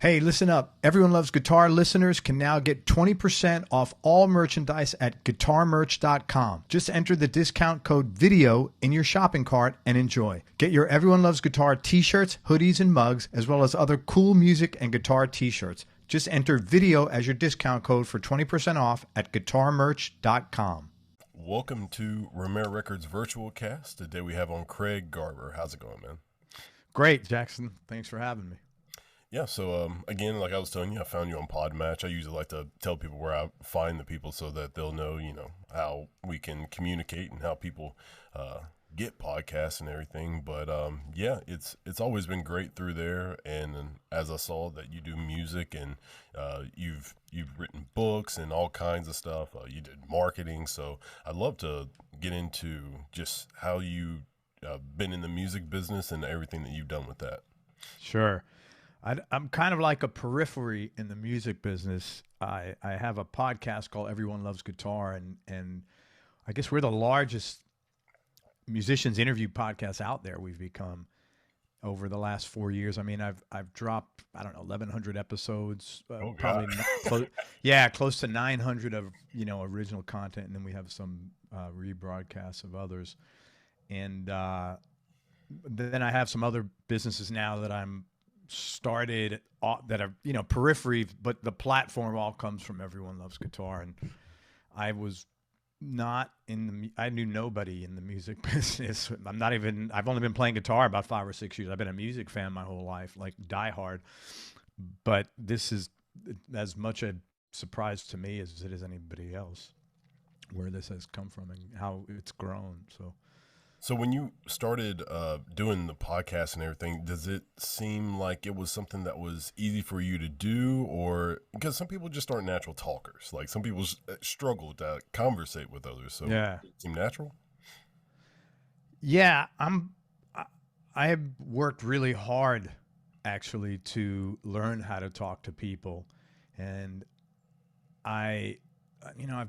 Hey, listen up. Everyone Loves Guitar listeners can now get 20% off all merchandise at guitarmerch.com. Just enter the discount code VIDEO in your shopping cart and enjoy. Get your Everyone Loves Guitar t-shirts, hoodies, and mugs, as well as other cool music and guitar t-shirts. Just enter VIDEO as your discount code for 20% off at guitarmerch.com. Welcome to Romera Records Virtual Cast. Today we have on Craig Garber. How's it going, man? Great, Jackson. Thanks for having me. Yeah, so again, like I was telling you, I found you on Podmatch. I usually like to tell people where I find the people so that they'll know, how we can communicate and how people get podcasts and everything. But yeah, it's always been great through there. And as I saw that you do music and you've written books and all kinds of stuff. You did marketing, so I'd love to get into just how you been in the music business and everything that you've done with that. Sure. I'm kind of like a periphery in the music business. I have a podcast called Everyone Loves Guitar, and I guess we're the largest musicians interview podcast out there. We've become over the last 4 years. I mean, I've dropped, I don't know, 1,100 episodes, probably close to 900 of original content, and then we have some rebroadcasts of others, and then I have some other businesses now that I'm started that are periphery, but the platform all comes from Everyone Loves Guitar. And I was not I knew nobody in the music business. I've only been playing guitar about 5 or 6 years. I've been a music fan my whole life, like diehard, but this is as much a surprise to me as it is anybody else, where this has come from and how it's grown. So when you started doing the podcast and everything, does it seem like it was something that was easy for you to do, or because some people just aren't natural talkers? Like some people struggle to conversate with others. So yeah, it seemed natural. Yeah, I have worked really hard actually to learn how to talk to people, and I've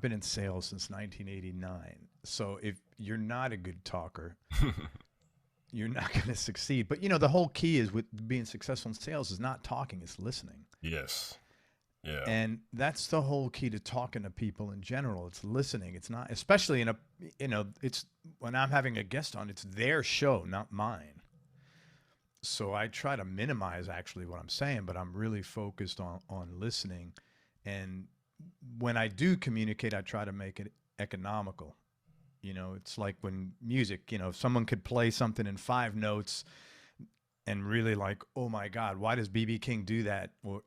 been in sales since 1989. So if you're not a good talker, you're not going to succeed. But the whole key is with being successful in sales is not talking, it's listening. Yes. Yeah. And that's the whole key to talking to people in general. It's listening. It's not, especially it's when I'm having a guest on, it's their show, not mine. So I try to minimize actually what I'm saying, but I'm really focused on listening. And when I do communicate, I try to make it economical. It's like when music, if someone could play something in 5 notes and really like, oh my God, why does B.B. King do that? Or,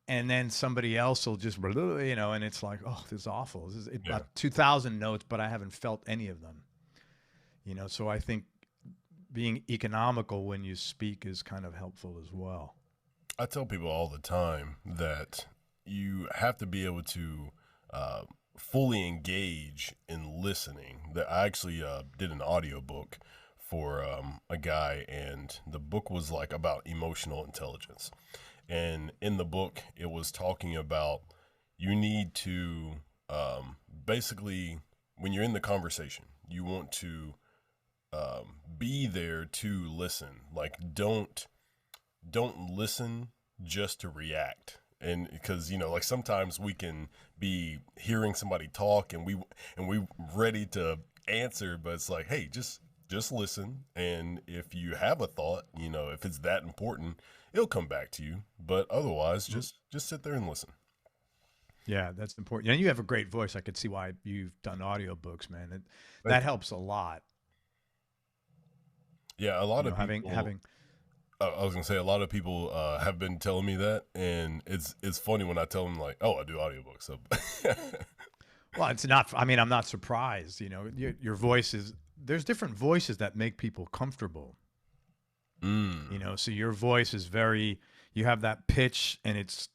and then somebody else will just, and it's like, oh, this is awful. This is about 2,000 notes, but I haven't felt any of them. So I think being economical when you speak is kind of helpful as well. I tell people all the time that you have to be able to fully engage in listening. That I actually did an audiobook for a guy, and the book was like about emotional intelligence. And in the book, it was talking about you need to basically, when you're in the conversation, you want to be there to listen. Like don't listen just to react. And because like sometimes we can be hearing somebody talk and we ready to answer, but it's like, hey, just listen. And if you have a thought, if it's that important, it'll come back to you. But otherwise, just sit there and listen. Yeah, that's important. And you have a great voice. I could see why you've done audiobooks, man. That helps a lot. Yeah, a lot of people having. I was gonna say a lot of people have been telling me that, and it's funny when I tell them like, oh, I do audiobooks. So. Well, it's not. I mean, I'm not surprised. Your voice is. There's different voices that make people comfortable. So your voice is very. You have that pitch, and it's.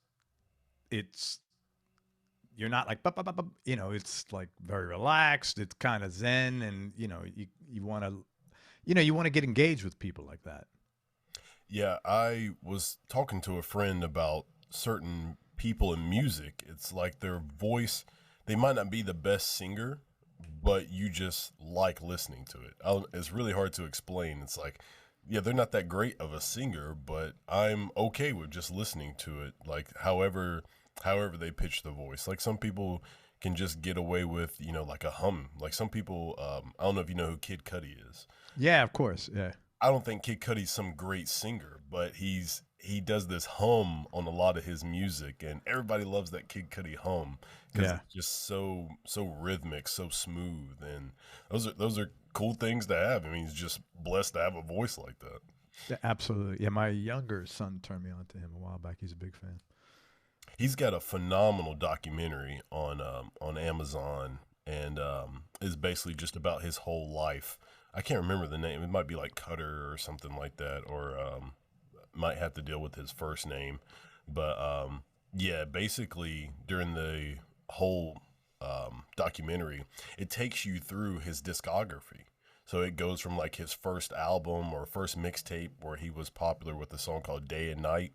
You're not like, it's like very relaxed. It's kind of zen, and you want to get engaged with people like that. Yeah, I was talking to a friend about certain people in music. It's like their voice, they might not be the best singer, but you just like listening to it. It's really hard to explain. It's like yeah, they're not that great of a singer, but I'm okay with just listening to it. Like however they pitch the voice. Like some people can just get away with, like a hum. Like some people, I don't know if you know who Kid Cudi is. Yeah, of course. Yeah. I don't think Kid Cudi's some great singer, but he does this hum on a lot of his music, and everybody loves that Kid Cudi hum because Yeah. it's just so rhythmic, so smooth, and those are cool things to have. I mean, he's just blessed to have a voice like that. Yeah, absolutely. Yeah, my younger son turned me on to him a while back. He's a big fan. He's got a phenomenal documentary on Amazon, and is basically just about his whole life. I can't remember the name. It might be like Cutter or something like that, or might have to deal with his first name. But yeah, basically during the whole documentary, it takes you through his discography. So it goes from like his first album or first mixtape where he was popular with a song called Day and Night,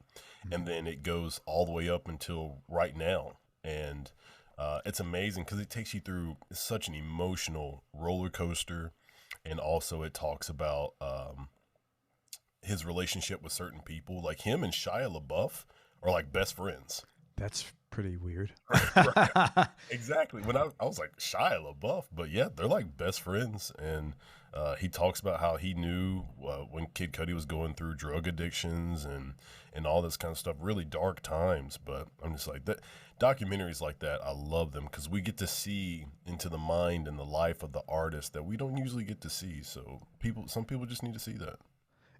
and then it goes all the way up until right now. And it's amazing because it takes you through such an emotional roller coaster, and also it talks about his relationship with certain people. Like him and Shia LaBeouf are like best friends. That's pretty weird. Right. Exactly. When I was like Shia LaBeouf, but yeah, they're like best friends, and he talks about how he knew when Kid Cudi was going through drug addictions and all this kind of stuff. Really dark times, but I'm just like that. Documentaries like that, I love them because we get to see into the mind and the life of the artist that we don't usually get to see. So some people just need to see that.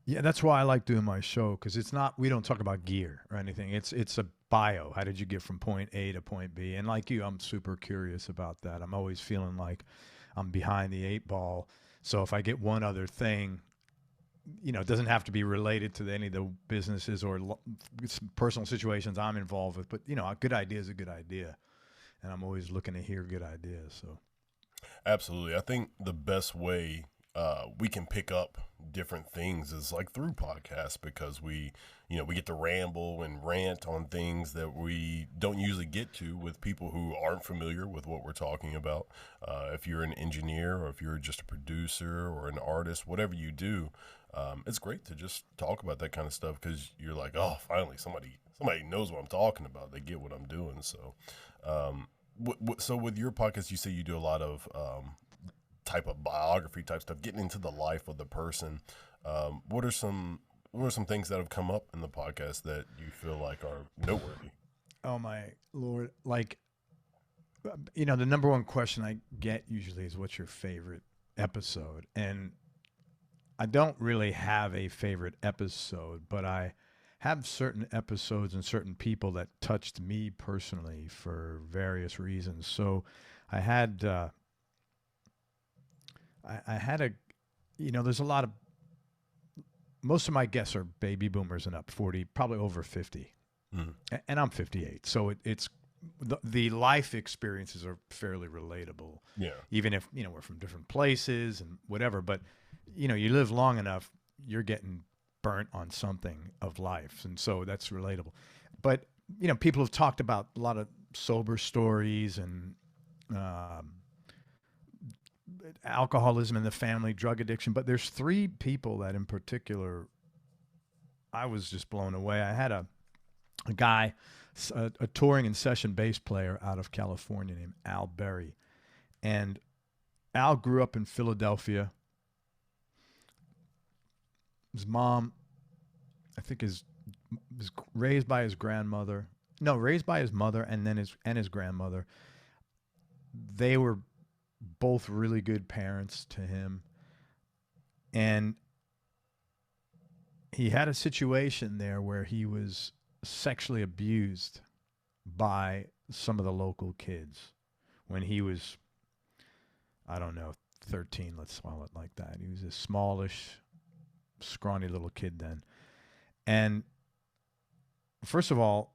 Yeah, that's why I like doing my show because it's not we don't talk about gear or anything. It's a bio. How did you get from point A to point B? And like you, I'm super curious about that. I'm always feeling like I'm behind the eight ball. So if I get one other thing, it doesn't have to be related to any of the businesses or personal situations I'm involved with. But a good idea is a good idea, and I'm always looking to hear good ideas. So Absolutely. I think the best way we can pick up different things is like through podcasts because we get to ramble and rant on things that we don't usually get to with people who aren't familiar with what we're talking about. If you're an engineer or if you're just a producer or an artist, whatever you do, it's great to just talk about that kind of stuff because you're like, oh, finally somebody knows what I'm talking about. They get what I'm doing. So, so with your podcast, you say you do a lot of type of biography type stuff, getting into the life of the person. What are some things that have come up in the podcast that you feel like are noteworthy? oh my Lord, like the number one question I get usually is what's your favorite episode? And I don't really have a favorite episode, but I have certain episodes and certain people that touched me personally for various reasons. So I had I had a there's a lot of most of my guests are baby boomers and up, 40, probably over 50, and I'm 58. So it's the life experiences are fairly relatable, Yeah. even if we're from different places and whatever. But you live long enough, you're getting burnt on something of life, and so that's relatable. But people have talked about a lot of sober stories and alcoholism in the family, drug addiction. But there's three people that in particular I was just blown away. I had a guy, a touring and session bass player out of California named Al Berry. And Al grew up in Philadelphia. His mom, I think, was raised by his grandmother. No, raised by his mother and then his grandmother. They were both really good parents to him. And he had a situation there where he was sexually abused by some of the local kids when he was, I don't know, 13, let's call it like that. He was a smallish, scrawny little kid then. And first of all,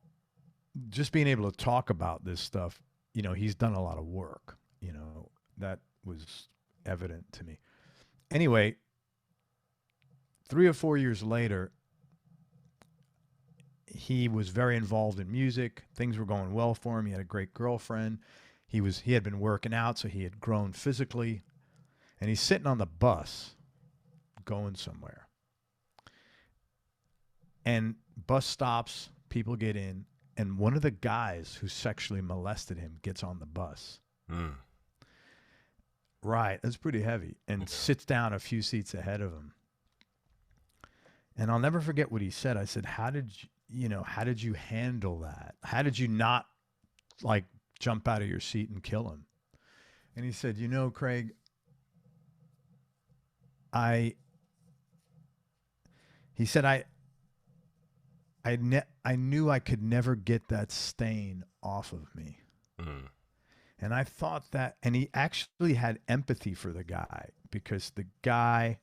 just being able to talk about this stuff, he's done a lot of work, that was evident to me. Anyway, 3 or 4 years later, he was very involved in music. Things were going well for him. He had a great girlfriend. He had been working out, so he had grown physically. And he's sitting on the bus going somewhere. And bus stops, people get in, and one of the guys who sexually molested him gets on the bus. Mm. Right, that's pretty heavy, and Yeah. sits down a few seats ahead of him. And I'll never forget what he said. I said, how did you handle that? How did you not like jump out of your seat and kill him?" And he said, Craig, I he said I knew I could never get that stain off of me. Mm. And I thought that, and he actually had empathy for the guy because I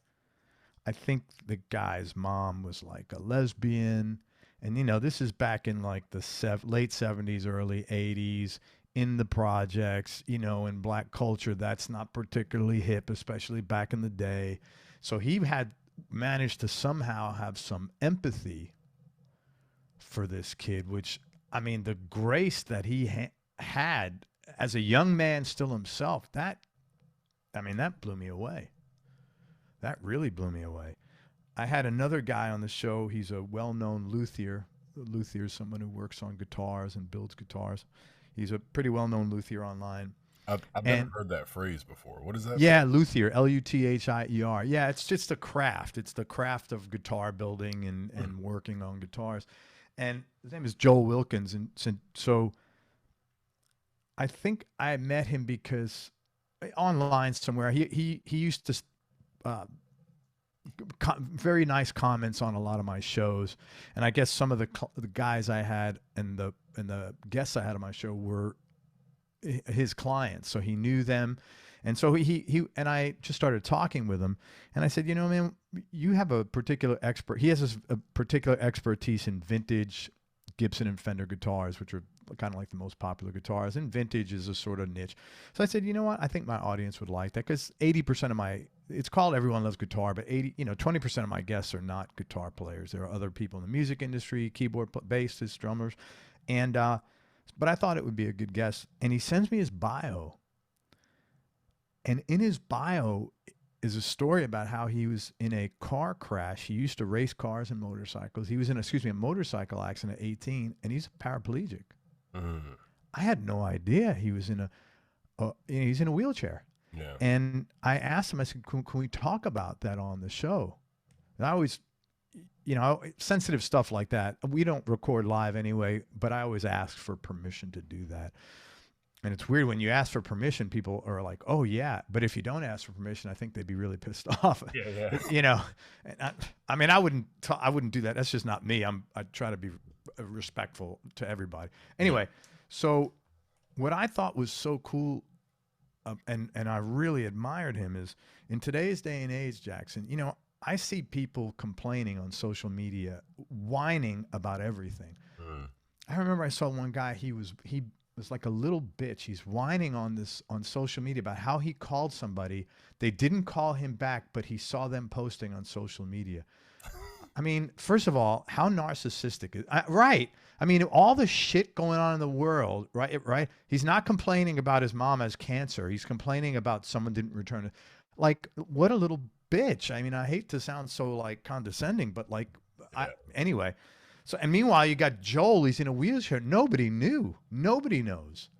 think the guy's mom was like a lesbian. And, this is back in like the late 70s, early 80s, in the projects, in black culture. That's not particularly hip, especially back in the day. So he had managed to somehow have some empathy for this kid, which, I mean, the grace that he had as a young man still himself, that blew me away. That really blew me away. I had another guy on the show. He's a well-known luthier. A luthier is someone who works on guitars and builds guitars. He's a pretty well-known luthier online. I've never heard that phrase before. What is that? Yeah, luthier, Luthier. Yeah, it's just a craft. It's the craft of guitar building and working on guitars. And his name is Joel Wilkins. And so I think I met him because online somewhere, he used to very nice comments on a lot of my shows, and I guess some of the guys I had and the guests I had on my show were his clients, so he knew them, and so he and I just started talking with him, and I said, man, you have a particular he has a particular expertise in vintage Gibson and Fender guitars, which are kind of like the most popular guitars, and vintage is a sort of niche. So I said, you know what? I think my audience would like that because 80% of it's called Everyone Loves Guitar, but 20% of my guests are not guitar players. There are other people in the music industry, keyboard, bassists, drummers, and but I thought it would be a good guest. And he sends me his bio, and in his bio is a story about how he was in a car crash. He used to race cars and motorcycles. He was in a motorcycle accident at 18, and he's a paraplegic. Mm. I had no idea he was he's in a wheelchair. Yeah. And I asked him, I said, can we talk about that on the show? And I always, sensitive stuff like that, we don't record live anyway, but I always ask for permission to do that. And it's weird when you ask for permission, people are like, "Oh yeah," but if you don't ask for permission, I think they'd be really pissed off. Yeah. And I wouldn't do that. That's just not me. I try to be respectful to everybody. Anyway, so what I thought was so cool, and I really admired him, is in today's day and age, Jackson. I see people complaining on social media, whining about everything. Mm. I remember I saw one guy. He was like a little bitch. He's whining on social media about how he called somebody. They didn't call him back, but he saw them posting on social media. I mean, first of all, how narcissistic is right? I mean, all the shit going on in the world, right? He's not complaining about his mom has cancer. He's complaining about someone didn't return it. Like, what a little bitch. I mean, I hate to sound so like condescending, but like, anyway. So, and meanwhile, you got Joel. He's in a wheelchair. Nobody knew. Nobody knows.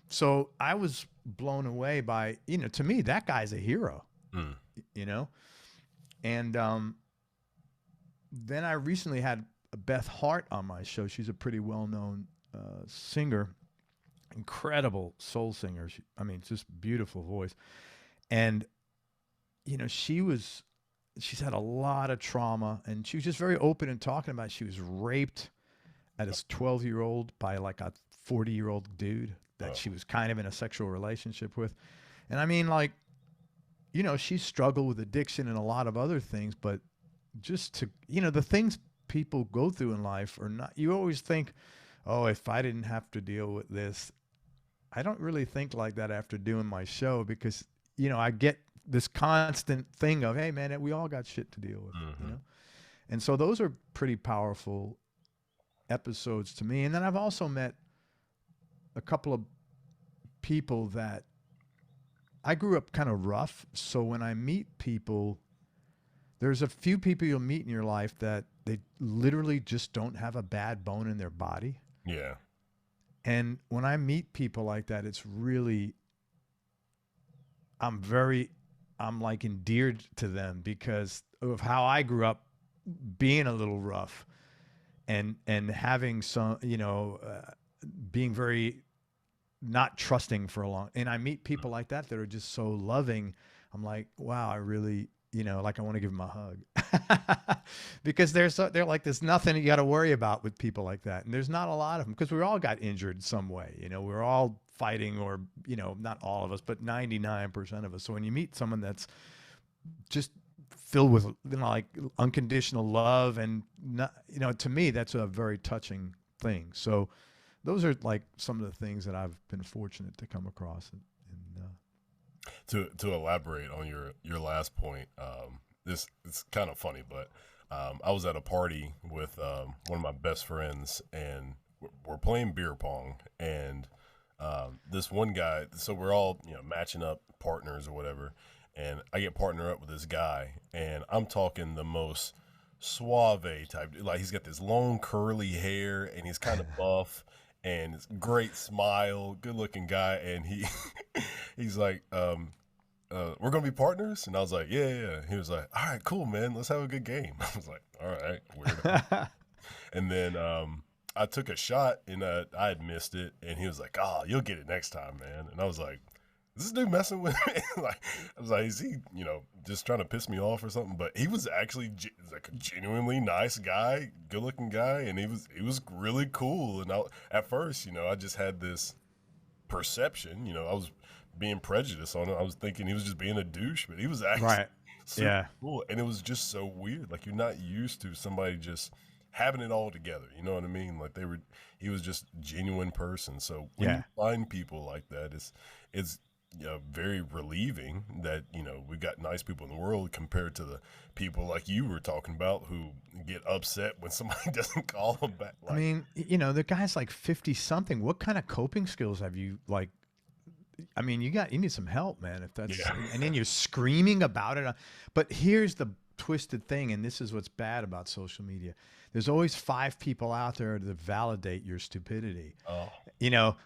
So I was blown away by, to me, that guy's a hero. Mm. And then I recently had Beth Hart on my show. She's a pretty well-known singer, incredible soul singer. Just beautiful voice. And, she's had a lot of trauma, and she was just very open in talking about it. She was raped at a 12-year-old by like a 40-year-old dude that she was kind of in a sexual relationship with. And I mean, like, she struggled with addiction and a lot of other things, but just to, the things people go through in life are not, you always think, oh, if I didn't have to deal with this. I don't really think like that after doing my show because, I get this constant thing of, hey man, we all got shit to deal with, And so those are pretty powerful episodes to me. And then I've also met a couple of people that I grew up kind of rough. So when I meet people, there's a few people you'll meet in your life that they literally just don't have a bad bone in their body. Yeah. And when I meet people like that, it's really, I'm like endeared to them because of how I grew up being a little rough and having some, being very not trusting for a long. And I meet people like that that are just so loving. I'm like, wow, I really, like I want to give them a hug because they're like, there's nothing you got to worry about with people like that. And there's not a lot of them because we all got injured some way. We're all fighting, or not all of us, but 99% of us. So when you meet someone that's just filled with like unconditional love and not, to me that's a very touching thing. So those are like some of the things that I've been fortunate to come across. To elaborate on your last point, this it's kind of funny, but I was at a party with one of my best friends, and we're playing beer pong, and this one guy. So we're all matching up partners or whatever, and I get partnered up with this guy, and I'm talking the most suave type. Like he's got this long curly hair, and he's kind of buff. And it's great smile, good looking guy, and he's like, we're gonna be partners, and I was like, yeah. He was like, all right, cool, man, let's have a good game. I was like, all right, weird. And then I took a shot, and I had missed it, and he was like, oh, you'll get it next time, man. And I was like, is this dude messing with me? Like, I was like, is he, just trying to piss me off or something? But he was actually like a genuinely nice guy, good looking guy, and he was really cool. And at first, I just had this perception, I was being prejudiced on it. I was thinking he was just being a douche, but he was actually Right. super Yeah. cool. And it was just so weird. Like, you're not used to somebody just having it all together. You know what I mean? Like he was just a genuine person. So when you find people like that, it's very relieving that we got nice people in the world compared to the people like you were talking about who get upset when somebody doesn't call them back. I mean, the guy's like 50 something. What kind of coping skills have you like? I mean, you need some help, man. If that's and then you're screaming about it. But here's the twisted thing, and this is what's bad about social media. There's always 5 people out there to validate your stupidity. Oh.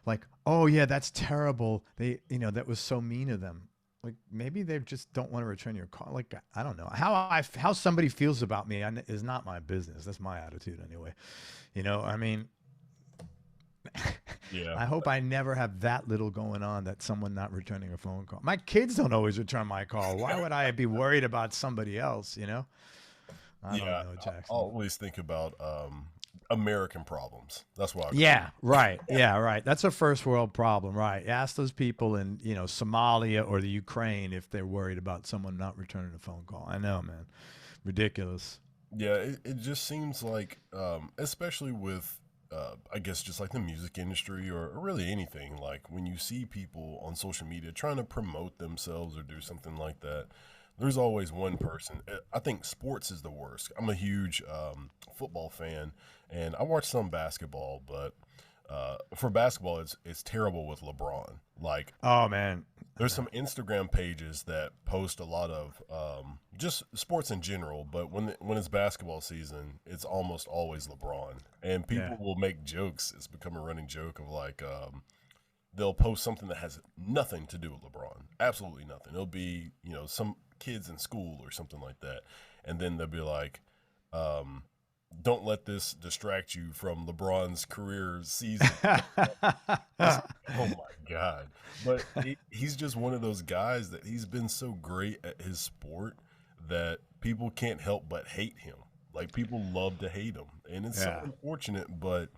Like, oh yeah, that's terrible. They, that was so mean of them. Like maybe they just don't want to return your call. Like, I don't know how somebody feels about me is not my business. That's my attitude anyway. I mean, yeah. I hope I never have that little going on that someone not returning a phone call. My kids don't always return my call. Why would I be worried about somebody else? I don't know, Jackson. I always think about American problems. That's why. Right. Yeah, right. That's a first world problem, right? Ask those people in Somalia or the Ukraine if they're worried about someone not returning a phone call. I know, man. Ridiculous. Yeah, it just seems like, especially with, I guess just like the music industry or really anything, like when you see people on social media trying to promote themselves or do something like that, there's always one person. I think sports is the worst. I'm a huge football fan, and I watch some basketball, but for basketball, it's terrible with LeBron. Like, oh man, there's some Instagram pages that post a lot of just sports in general, but when it's basketball season, it's almost always LeBron, and people will make jokes. It's become a running joke of like they'll post something that has nothing to do with LeBron, absolutely nothing. It'll be some kids in school or something like that, and then they'll be like, don't let this distract you from LeBron's career season. Oh my God. But he's just one of those guys that he's been so great at his sport that people can't help but hate him. Like, people love to hate him, and it's so unfortunate, but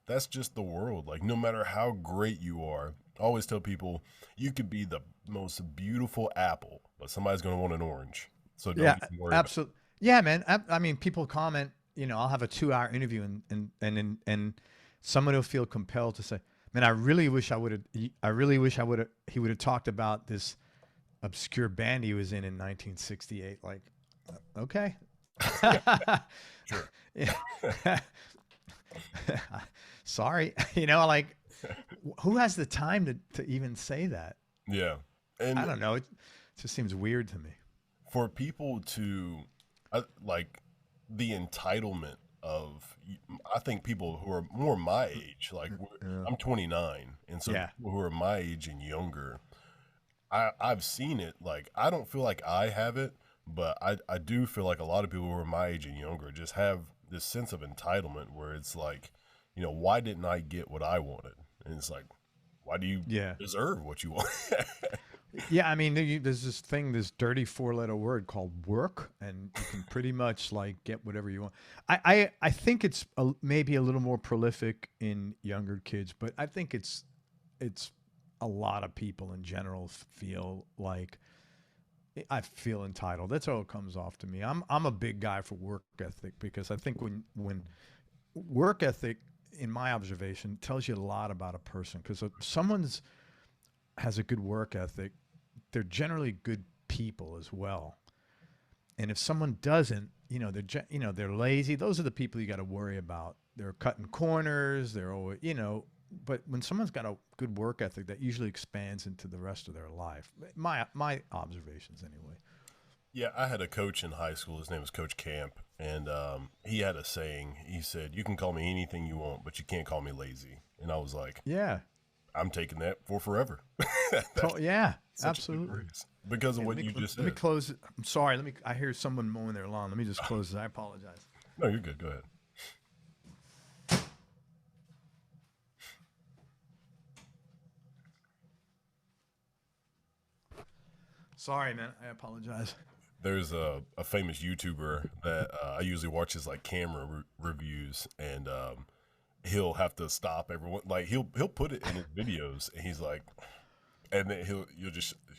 that's just the world. Like, no matter how great you are, I always tell people you could be the most beautiful apple, but somebody's going to want an orange. So don't even worry absolutely. Yeah, man. I mean, people comment, I'll have a 2-hour interview and someone will feel compelled to say, man, I really wish he would have talked about this obscure band he was in 1968. Like, okay. Sure. Sorry. Like, who has the time to even say that? Yeah. And I don't know. It just seems weird to me. For people to like, the entitlement of, I think people who are more my age, like Yeah. I'm 29, and so the Yeah. people who are my age and younger, I've seen it. Like, I don't feel like I have it, but I do feel like a lot of people who are my age and younger just have this sense of entitlement where it's like, why didn't I get what I wanted? And it's like, why do you Yeah. deserve what you want? Yeah, I mean, there's this thing, this dirty four-letter word called work, and you can pretty much like get whatever you want. I think it's maybe a little more prolific in younger kids, but I think it's a lot of people in general feel like I feel entitled. That's all it comes off to me. I'm a big guy for work ethic because I think when work ethic, in my observation, tells you a lot about a person. Because if someone's has a good work ethic, they're generally good people as well. And if someone doesn't, they're lazy. Those are the people you got to worry about. They're cutting corners. They're always, But when someone's got a good work ethic, that usually expands into the rest of their life. My observations, anyway. Yeah, I had a coach in high school. His name was Coach Camp, and he had a saying. He said, "You can call me anything you want, but you can't call me lazy." And I was like, Yeah. "I'm taking that for forever." Yeah. Such a good Absolutely. phrase because of Yeah, what you just let me said. close it. I'm sorry. I hear someone mowing their lawn. Let me just close this. I apologize. No, you're good. Go ahead. Sorry, man. I apologize. There's a famous YouTuber that I usually watch his like camera reviews, and he'll have to stop everyone. Like he'll put it in his videos, and he's like, and then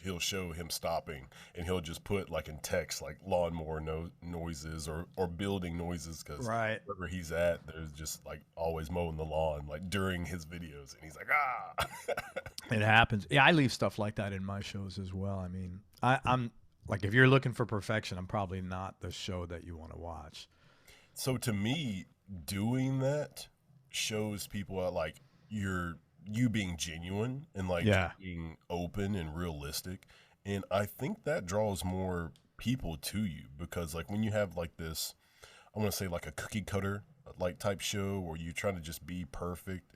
he'll show him stopping, and he'll just put like in text like lawnmower noises or building noises because Right. wherever he's at, there's just like always mowing the lawn like during his videos, and he's like, ah. It happens. Yeah, I leave stuff like that in my shows as well. I mean, I'm like, if you're looking for perfection, I'm probably not the show that you want to watch. So to me, doing that shows people like you being genuine and like Yeah. just being open and realistic. And I think that draws more people to you because like when you have like this, I want to say like a cookie cutter like type show where you try to just be perfect,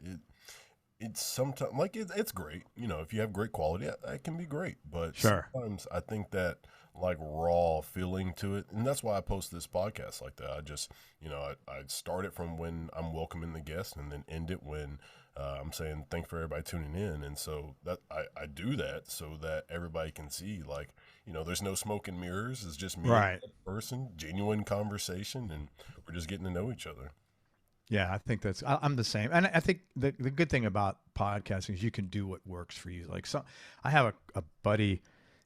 it's sometimes like it's great. If you have great quality, it can be great. But Sure. sometimes I think that like raw feeling to it, and that's why I post this podcast like that. I just, I start it from when I'm welcoming the guest, and then end it when I'm saying thanks for everybody tuning in. And so that I do that so that everybody can see like, there's no smoke and mirrors. It's just me and Right. that person, genuine conversation, and we're just getting to know each other. Yeah, I think I'm the same. And I think the good thing about podcasting is you can do what works for you. Like, I have a buddy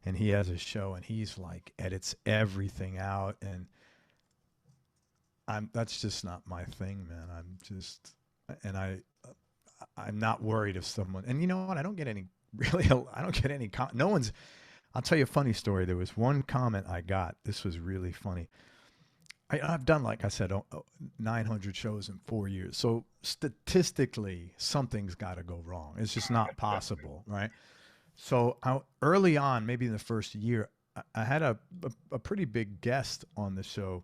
and he has a show and he's like edits everything out. And that's just not my thing, man. And I'm not worried if someone, and you know what? I don't get any really, I don't get any, no one's, I'll tell you a funny story. There was one comment I got. This was really funny. I've done, like I said, 900 shows in 4 years. So statistically, something's got to go wrong. It's just not possible, right? So early on, maybe in the first year, I had a pretty big guest on the show.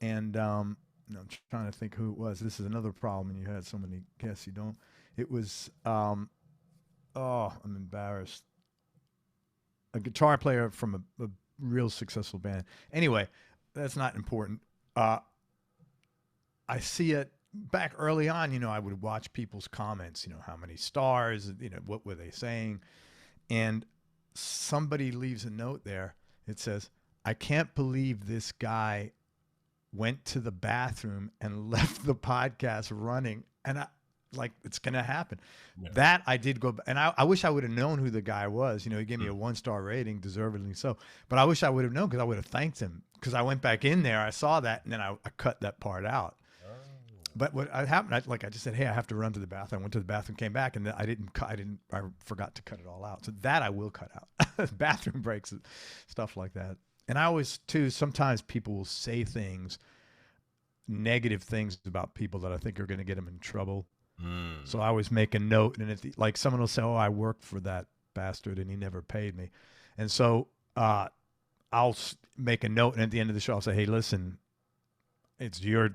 And I'm trying to think who it was. This is another problem. And you had so many guests, you don't. It was, oh, I'm embarrassed. A guitar player from a real successful band. Anyway, that's not important. I see it back early on. I would watch people's comments. How many stars? What were they saying? And somebody leaves a note there. It says, "I can't believe this guy went to the bathroom and left the podcast running." And it's going to happen. Yeah. That I did go, and I wish I would have known who the guy was. He gave me a 1-star rating, deservedly so. But I wish I would have known because I would have thanked him. Because I went back in there, I saw that, and then I cut that part out. Oh. But what happened, I just said, "Hey, I have to run to the bathroom." I went to the bathroom, came back, and then I forgot to cut it all out. So that I will cut out. Bathroom breaks, stuff like that. And I always, too, sometimes people will say things, negative things about people that I think are going to get them in trouble. So I always make a note, and if like someone will say, "Oh, I worked for that bastard, and he never paid me," and so I'll make a note, and at the end of the show, I'll say, "Hey, listen, it's your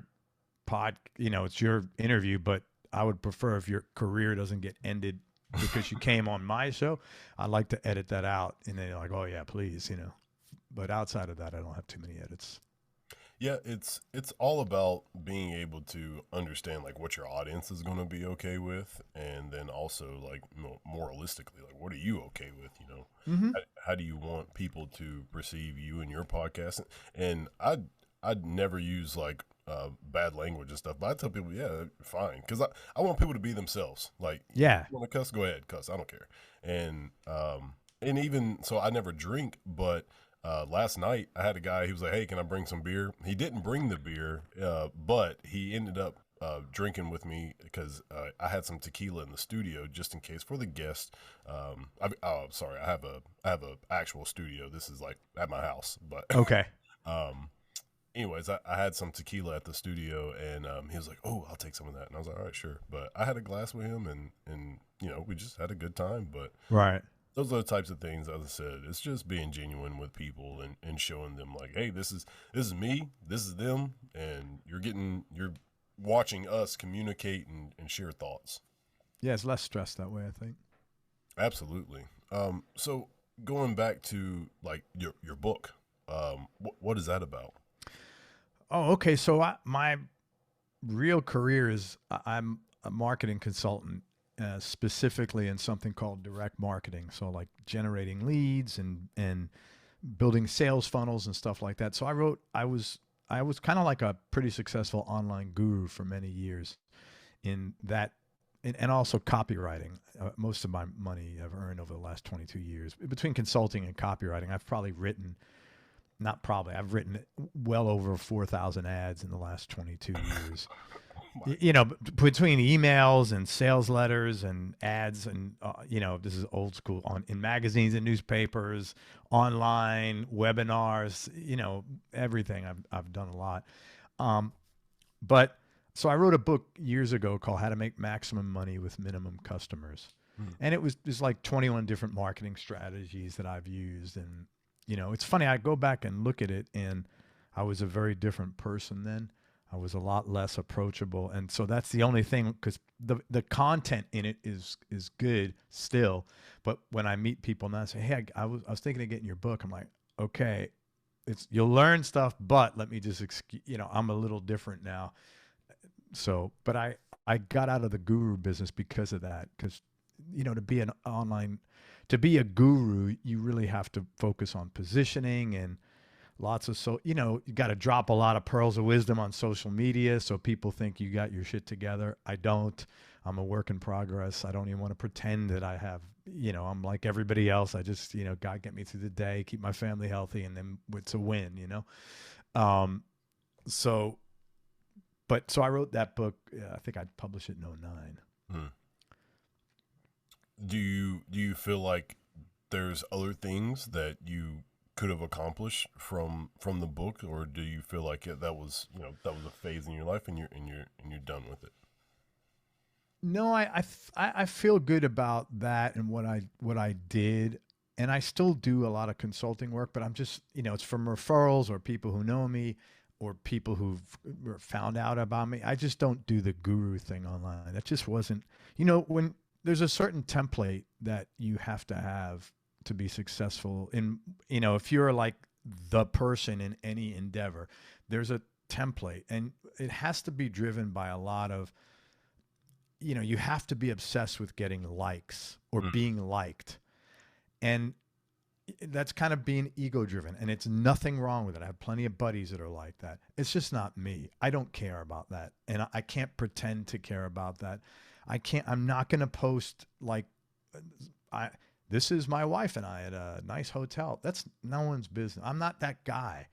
it's your interview, but I would prefer if your career doesn't get ended because you came on my show. I'd like to edit that out. And then you're like, oh yeah, please, but outside of that, I don't have too many edits. Yeah, it's all about being able to understand like what your audience is going to be okay with, and then also like moralistically, like what are you okay with? Mm-hmm. How do you want people to perceive you and your podcast? And I'd never use like bad language and stuff, but I tell people, yeah, fine, because I want people to be themselves. Like, Yeah. you want to cuss, go ahead, cuss. I don't care. And even so, I never drink, but last night I had a guy. He was like, "Hey, can I bring some beer?" He didn't bring the beer, but he ended up drinking with me because I had some tequila in the studio just in case for the guest. Sorry, I have a actual studio. This is like at my house, but Okay. anyways, I had some tequila at the studio, and he was like, "Oh, I'll take some of that," and I was like, "All right, sure." But I had a glass with him, and we just had a good time. But Right. those are the types of things, as I said, it's just being genuine with people and showing them like, hey, this is me, this is them, and you're watching us communicate and share thoughts. Yeah, it's less stress that way, I think. Absolutely. So going back to like your book, what is that about? Oh, okay. So my real career is I'm a marketing consultant, specifically in something called direct marketing. So like generating leads and building sales funnels and stuff like that. So I was kind of like a pretty successful online guru for many years in that, and also copywriting. Most of my money I've earned over the last 22 years between consulting and copywriting. I've probably written, not probably, I've written well over 4,000 ads in the last 22 years. Between emails and sales letters and ads and this is old school, in magazines and newspapers, online webinars, everything. I've done a lot. But so I wrote a book years ago called How to Make Maximum Money with Minimum Customers. And it was just like 21 different marketing strategies that I've used. And, it's funny, I go back and look at it, and I was a very different person then. I was a lot less approachable. And so that's the only thing, because the content in it is good still. But when I meet people now, I say, hey, I was thinking of getting your book. I'm like, okay, you'll learn stuff, but let me just, I'm a little different now. So, but I got out of the guru business because of that. Because, to be a guru, you really have to focus on positioning and lots of, you got to drop a lot of pearls of wisdom on social media so people think you got your shit together. I don't. I'm a work in progress. I don't even want to pretend that I have, I'm like everybody else. I just, God get me through the day, keep my family healthy, and then it's a win, So, so I wrote that book. I think I published it in '09. Do you feel like there's other things that you could have accomplished from the book, or do you feel like that was a phase in your life and you're done with it? No, I feel good about that and what I did, and I still do a lot of consulting work, but I'm just it's from referrals or people who know me or people who've found out about me. I just don't do the guru thing online. That just wasn't, when there's a certain template that you have to be successful in, if you're like the person in any endeavor, there's a template, and it has to be driven by a lot of, you have to be obsessed with getting likes or being liked. And that's kind of being ego driven, and it's nothing wrong with it. I have plenty of buddies that are like that. It's just not me. I don't care about that. And I can't pretend to care about that. I'm not going to post like, this is my wife and I at a nice hotel. That's no one's business. I'm not that guy.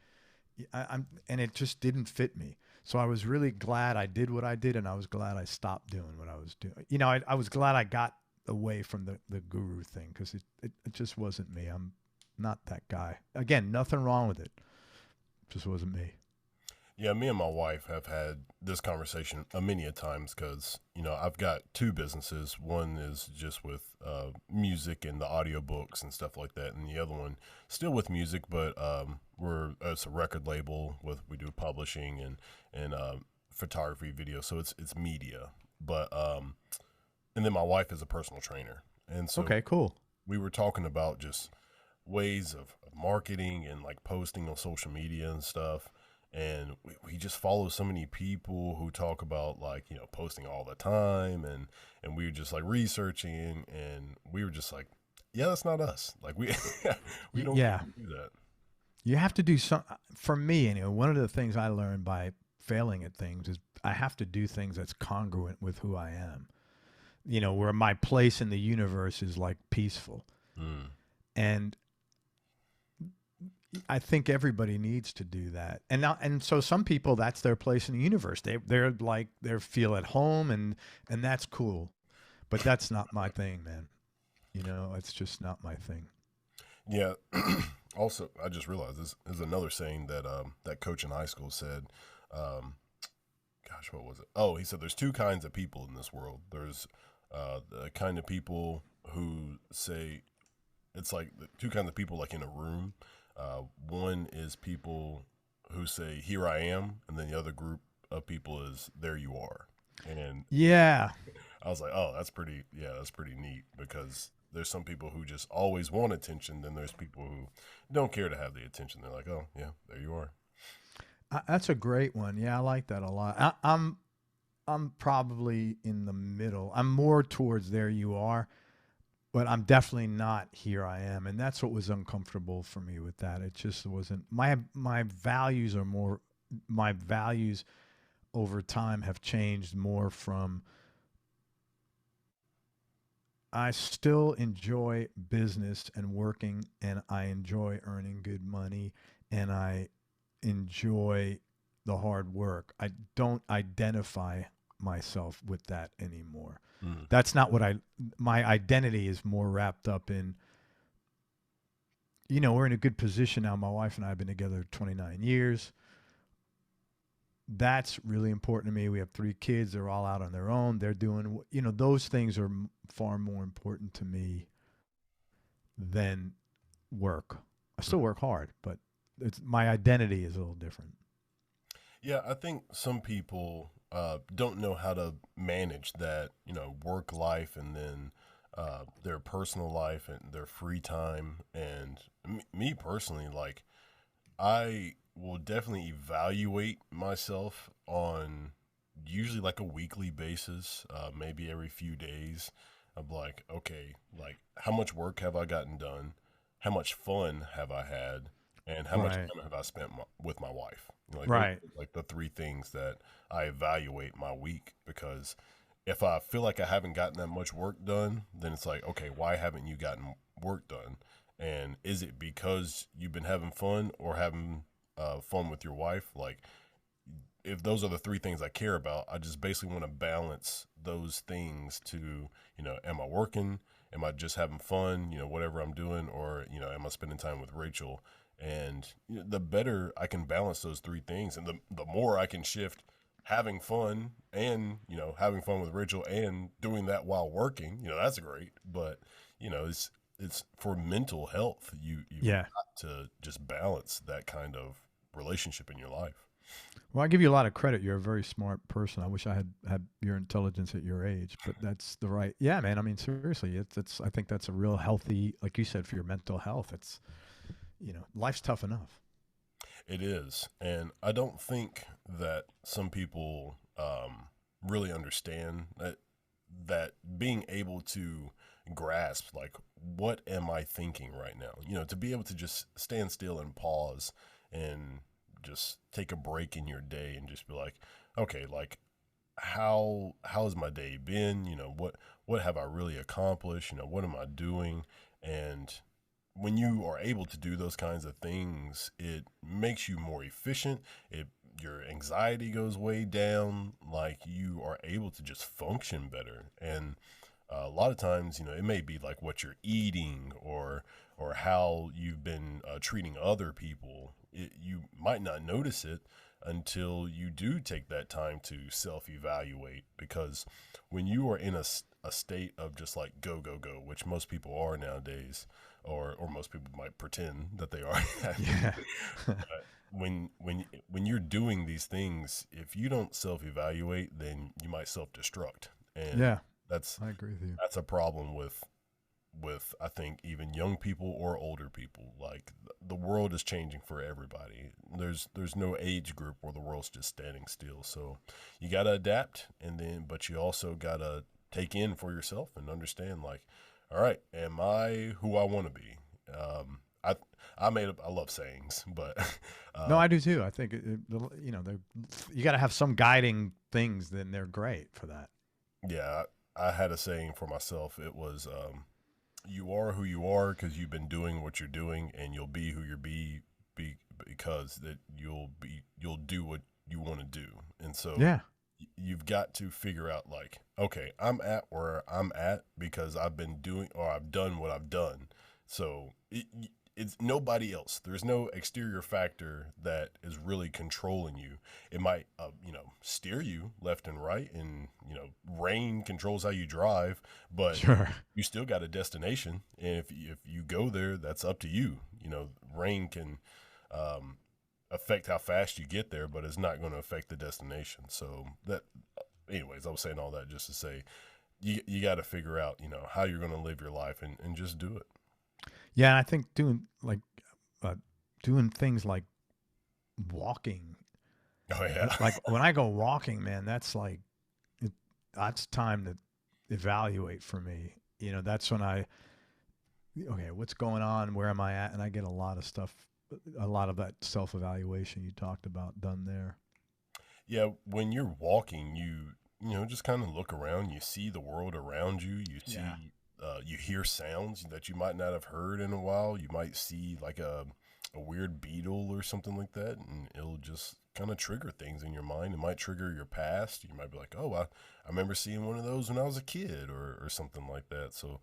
And it just didn't fit me. So I was really glad I did what I did, and I was glad I stopped doing what I was doing. I was glad I got away from the guru thing, because it just wasn't me. I'm not that guy. Again, nothing wrong with it. Just wasn't me. Yeah, me and my wife have had this conversation a many a times because, I've got two businesses. One is just with music and the audiobooks and stuff like that, and the other one still with music, but it's a record label we do publishing and photography, video, so it's media. But and then my wife is a personal trainer, and so Okay, cool. we were talking about just ways of marketing and like posting on social media and stuff. And we just follow so many people who talk about like, posting all the time. And we were just like researching and we were just like, yeah, that's not us. Like we don't Yeah, do that. you have to do some. For me, anyway, one of the things I learned by failing at things is I have to do things that's congruent with who I am. Where my place in the universe is like peaceful. Mm. And I think everybody needs to do that. And so some people, that's their place in the universe. They're like they feel at home, and that's cool. But that's not my thing, man. It's just not my thing. Yeah. Also, I just realized this is another saying that that coach in high school said. Um, Gosh, what was it? Oh, he said there's two kinds of people in this world. There's the kind of people who say it's like the two kinds of people like in a room. One is people who say "Here I am," and then the other group of people is "There you are." And Yeah. I was like, "Oh, that's pretty neat." Because there's some people who just always want attention. Then there's people who don't care to have the attention. They're like, "Oh, yeah, there you are." That's a great one. Yeah, I like that a lot. I'm probably in the middle. I'm more towards there you are, but I'm definitely not here I am. And that's what was uncomfortable for me with that. It just wasn't my values are more my values over time have changed more from I still enjoy business and working and I enjoy earning good money and I enjoy the hard work. I don't identify myself with that anymore. Mm. That's not what my identity is more wrapped up in. We're in a good position now. My wife and I have been together 29 years. That's really important to me. We have 3 kids. They're all out on their own. They're doing, those things are far more important to me than work. I still work hard, but my identity is a little different. Yeah, I think some people don't know how to manage that, work life and then their personal life and their free time. And me personally, like, I will definitely evaluate myself on usually like a weekly basis, maybe every few days. I'm like, okay, like, how much work have I gotten done? How much fun have I had? And how much Right. time have I spent with my wife? Like those Right. are like the three things that I evaluate my week because if I feel like I haven't gotten that much work done, then it's like, okay, why haven't you gotten work done? And is it because you've been having fun or having fun with your wife? Like, if those are the three things I care about, I just basically want to balance those things to, am I working? Am I just having fun? Whatever I'm doing, or am I spending time with Rachel? And the better I can balance those three things, and the more I can shift having fun and having fun with Rachel and doing that while working, that's great. But it's for mental health. You've Yeah. got to just balance that kind of relationship in your life. Well, I give you a lot of credit. You're a very smart person. I wish I had your intelligence at your age, but that's the right. Yeah, man. I mean, seriously, it's. I think that's a real healthy, like you said, for your mental health. It's, life's tough enough. It is, and I don't think that some people really understand that being able to grasp like what am I thinking right now? To be able to just stand still and pause and just take a break in your day and just be like, okay, like how's my day been? What have I really accomplished? What am I doing? And when you are able to do those kinds of things, it makes you more efficient. Your anxiety goes way down. Like you are able to just function better. And a lot of times, it may be like what you're eating or how you've been treating other people. You might not notice it, until you do take that time to self-evaluate. Because when you are in a state of just like go, go, go, which most people are nowadays, or most people might pretend that they are. Yeah. But when you're doing these things, if you don't self-evaluate, then you might self-destruct. And Yeah. that's I agree with you. that's a problem with I think even young people or older people. Like the world is changing for everybody. There's no age group where the world's just standing still. So you got to adapt, and then but you also got to take in for yourself and understand, like, all right, am I who I want to be? I I love sayings, but No, uh, I do too. I think you got to have some guiding things. Then they're great for that. yeah, I had a saying for myself. It was you are who you are because you've been doing what you're doing, and you'll be who be because that you'll do what you want to do. And so Yeah. you've got to figure out, like, okay, I'm at where I'm at because I've been doing, or I've done what I've done. So it's nobody else. There's no exterior factor that is really controlling you. It might, steer you left and right, and rain controls how you drive, but Sure. you still got a destination, and if you go there, that's up to you. Rain can affect how fast you get there, but it's not going to affect the destination. So that, anyways, I was saying all that just to say you got to figure out, how you're going to live your life, and just do it. Yeah, and I think doing things like walking, Oh yeah. like when I go walking, man, it, that's time to evaluate for me. That's when okay, what's going on? Where am I at? And I get a lot of stuff, a lot of that self evaluation you talked about done there. Yeah, when you're walking, you just kind of look around, you see the world around you, you Yeah. see you hear sounds that you might not have heard in a while. You might see like a weird beetle or something like that, and it'll just kind of trigger things in your mind. It might trigger your past. You might be like, oh, I remember seeing one of those when I was a kid, or something like that. So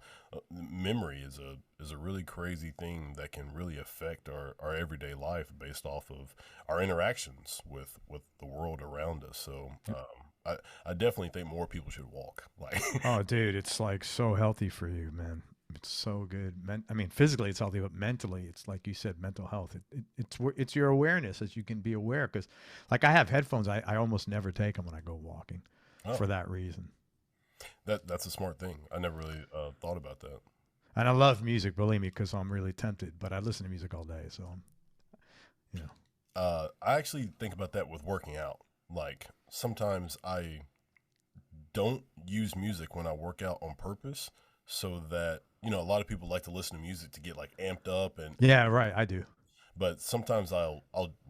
memory is a really crazy thing that can really affect our everyday life based off of our interactions with the world around us. So I definitely think more people should walk. Like, Oh, dude, it's like so healthy for you, man. It's so good. I mean, physically it's healthy, but mentally, it's like you said, mental health. It's your awareness as you can be aware. Because, like, I have headphones. I almost never take them when I go walking, oh, for that reason. that's a smart thing. I never really thought about that. And I love music, believe me, because I'm really tempted. But I listen to music all day, so you know. I actually think about that with working out. Like sometimes I don't use music when I work out on purpose, so that a lot of people like to listen to music to get like amped up, and Yeah, right. I do. but sometimes I'll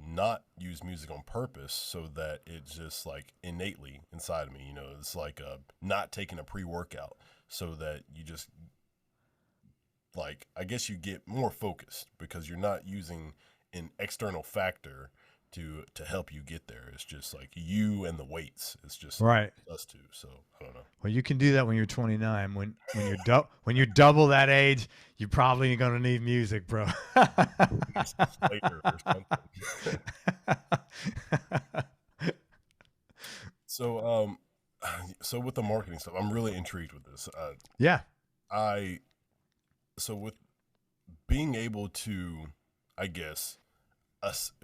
not use music on purpose so that it's just like innately inside of me. It's like not taking a pre-workout, so that you just, like, I guess you get more focused because you're not using an external factor to help you get there. It's just like you and the weights. It's just Right. us two. So I don't know. Well, you can do that when you're 29. When you're double that age, you're probably going to need music, bro. Later or something. So so with the marketing stuff, I'm really intrigued with this. Yeah. I so with being able to, I guess,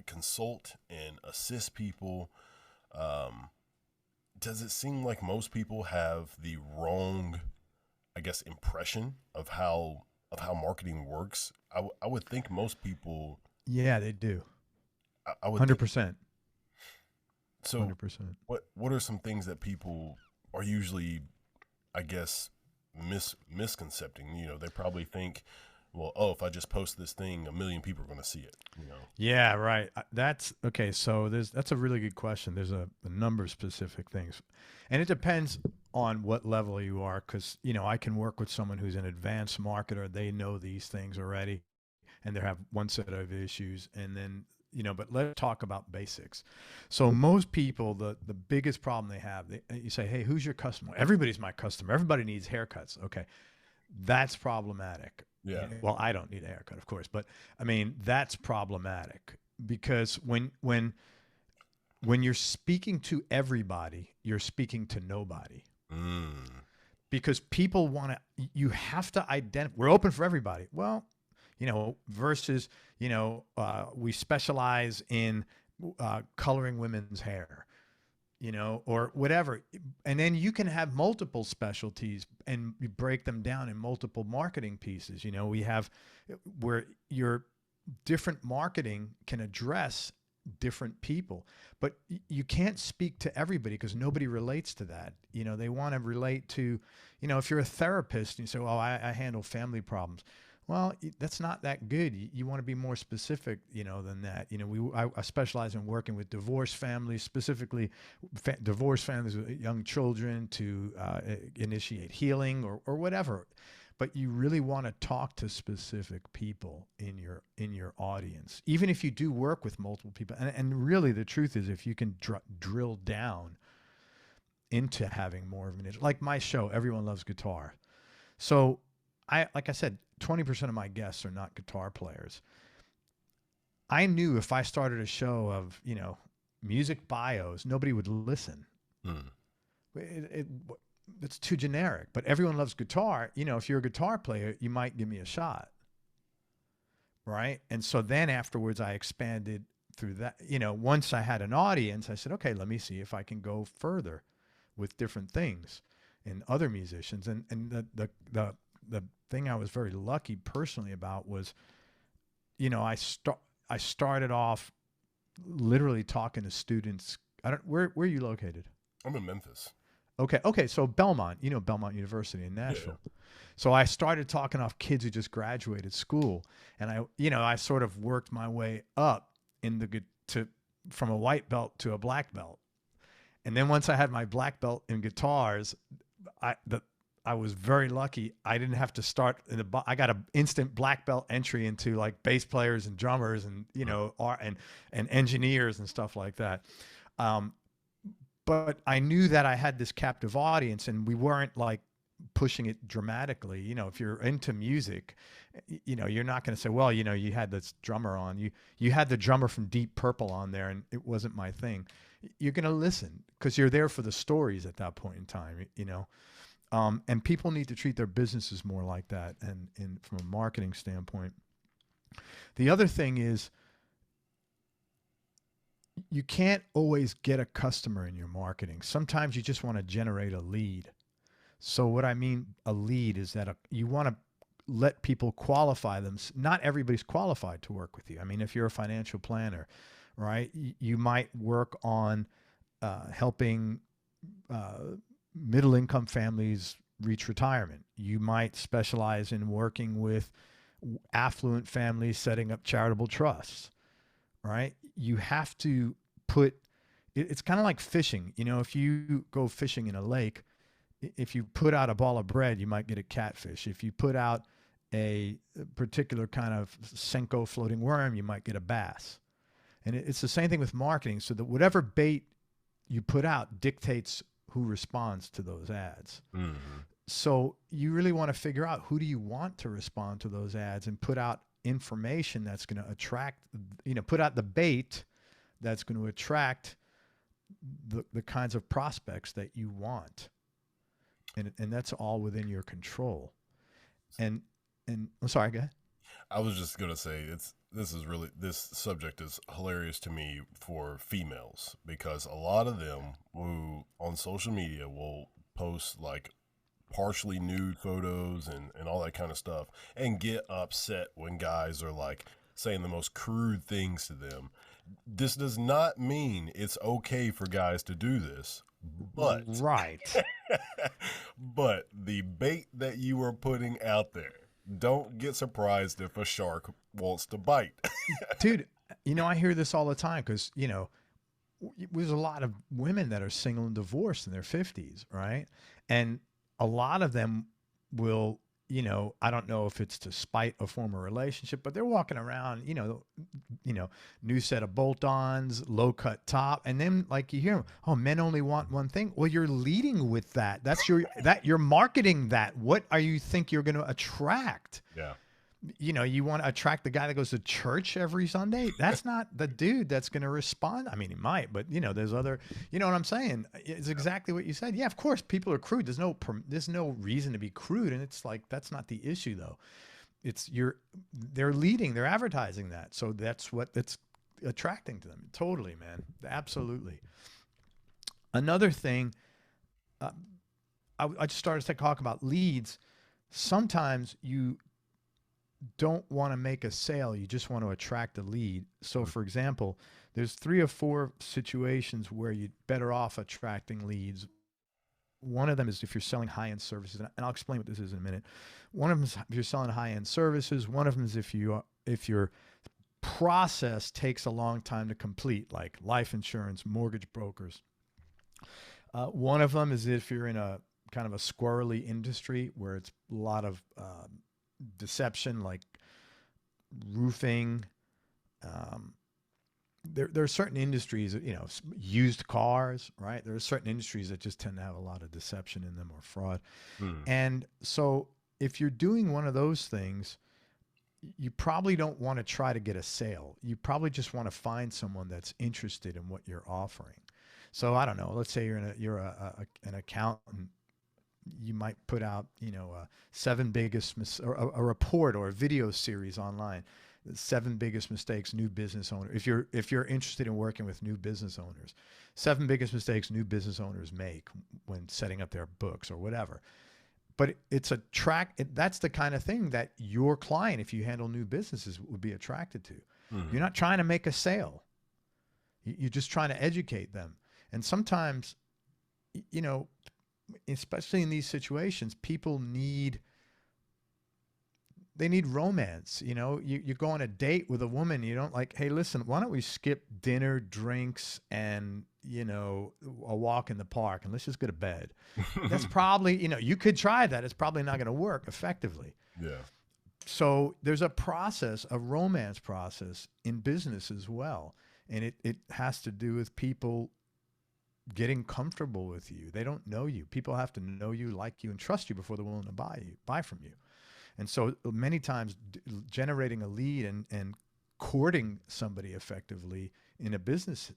consult and assist people, um, does it seem like most people have the wrong, I guess, impression of how marketing works? I would think most people. Yeah, they do. I would think 100%. so. 100%. What are some things that people are usually, I guess, misconcepting? They probably think, well, oh, if I just post this thing, a million people are going to see it. Yeah, right. That's okay. So that's a really good question. There's a number of specific things, and it depends on what level you are. Because I can work with someone who's an advanced marketer. They know these things already, and they have one set of issues. And then but let's talk about basics. So most people, the biggest problem they have, you say, hey, who's your customer? Everybody's my customer. Everybody needs haircuts. Okay, that's problematic. Yeah. Well, I don't need a haircut, of course, but I mean that's problematic because when when you're speaking to everybody, you're speaking to nobody. Because people want to, you have to identify, we're open for everybody. Well, versus, we specialize in coloring women's hair, or whatever. And then you can have multiple specialties and you break them down in multiple marketing pieces. We have where your different marketing can address different people, but you can't speak to everybody because nobody relates to that. They want to relate to, if you're a therapist and you say, well, I handle family problems. Well, that's not that good. You want to be more specific, than that. I specialize in working with divorced families, specifically divorced families with young children to initiate healing or whatever. But you really want to talk to specific people in your audience, even if you do work with multiple people. And really, the truth is, if you can drill down into having more of an interest, like my show, Everyone Loves Guitar. So like I said, 20% of my guests are not guitar players. I knew if I started a show of, music bios, nobody would listen. It's too generic. But Everyone Loves Guitar. If you're a guitar player, you might give me a shot. Right? And so then afterwards, I expanded through that. Once I had an audience, I said, okay, let me see if I can go further with different things and other musicians. And the thing I was very lucky personally about was, I started off literally talking to students. Where are you located? I'm in Memphis. Okay. So Belmont, Belmont University in Nashville. Yeah. So I started talking off kids who just graduated school, and I sort of worked my way up from a white belt to a black belt. And then once I had my black belt in guitars, I was very lucky. I didn't have to start I got an instant black belt entry into like bass players and drummers and, and engineers and stuff like that. But I knew that I had this captive audience and we weren't like pushing it dramatically. If you're into music, you're not going to say, well, you had this drummer on, you had the drummer from Deep Purple on there and it wasn't my thing. You're going to listen because you're there for the stories at that point in time, and people need to treat their businesses more like that. And from a marketing standpoint, the other thing is you can't always get a customer in your marketing. Sometimes you just want to generate a lead. So what I mean a lead is that you want to let people qualify them. Not everybody's qualified to work with you. I mean, if you're a financial planner, right, you might work on helping middle-income families reach retirement. You might specialize in working with affluent families setting up charitable trusts, right? You have to it's kind of like fishing. If you go fishing in a lake, if you put out a ball of bread, you might get a catfish. If you put out a particular kind of Senko floating worm, you might get a bass. And it's the same thing with marketing. So that whatever bait you put out dictates who responds to those ads. Mm-hmm. So you really want to figure out who do you want to respond to those ads and put out information that's going to attract, put out the bait that's going to attract the kinds of prospects that you want. And that's all within your control. And I'm sorry, go ahead. I was just going to say this subject is hilarious to me for females because a lot of them who on social media will post like partially nude photos and all that kind of stuff and get upset when guys are like saying the most crude things to them. This does not mean it's okay for guys to do this, but right. But the bait that you are putting out there, don't get surprised if a shark wants to bite. Dude, I hear this all the time because, there's a lot of women that are single and divorced in their 50s, right? And a lot of them will, I don't know if it's to spite a former relationship, but they're walking around, new set of bolt-ons, low-cut top, and then like you hear them, oh, men only want one thing. Well, you're leading with that. That's you're marketing that. What are you think you're going to attract? Yeah. You want to attract the guy that goes to church every Sunday. That's not the dude that's going to respond. I mean, he might, but there's other, you know what I'm saying? It's exactly what you said. Yeah, of course people are crude. There's no reason to be crude. And it's like, that's not the issue though. They're advertising that. So that's what it's attracting to them. Totally, man. Absolutely. Another thing, I just started to talk about leads. Sometimes you don't want to make a sale. You just want to attract a lead. So for example, there's 3 or 4 situations where you're better off attracting leads. One of them is if you're selling high-end services, and I'll explain what this is in a minute. One of them is if you're selling high-end services. One of them is if your process takes a long time to complete, like life insurance, mortgage brokers. One of them is if you're in a kind of a squirrely industry where it's a lot of deception, like roofing. There are certain industries, used cars, right? There are certain industries that just tend to have a lot of deception in them or fraud. And so if you're doing one of those things, you probably don't want to try to get a sale. You probably just want to find someone that's interested in what you're offering. So I don't know, let's say you're an accountant. You might put out, a report or a video series online. 7 biggest mistakes new business owners. If you're interested in working with new business owners, 7 biggest mistakes new business owners make when setting up their books or whatever. But that's the kind of thing that your client, if you handle new businesses, would be attracted to. You're not trying to make a sale. You're just trying to educate them. And sometimes, especially in these situations, people need romance. You go on a date with a woman, you don't like, hey, listen, why don't we skip dinner, drinks, and, a walk in the park, and let's just go to bed. That's probably, you could try that. It's probably not going to work effectively. Yeah. So there's a romance process in business as well. And it has to do with people getting comfortable with you. They don't know you. People have to know you, like you, and trust you before they're willing to buy from you. And so many times generating a lead and courting somebody effectively in a business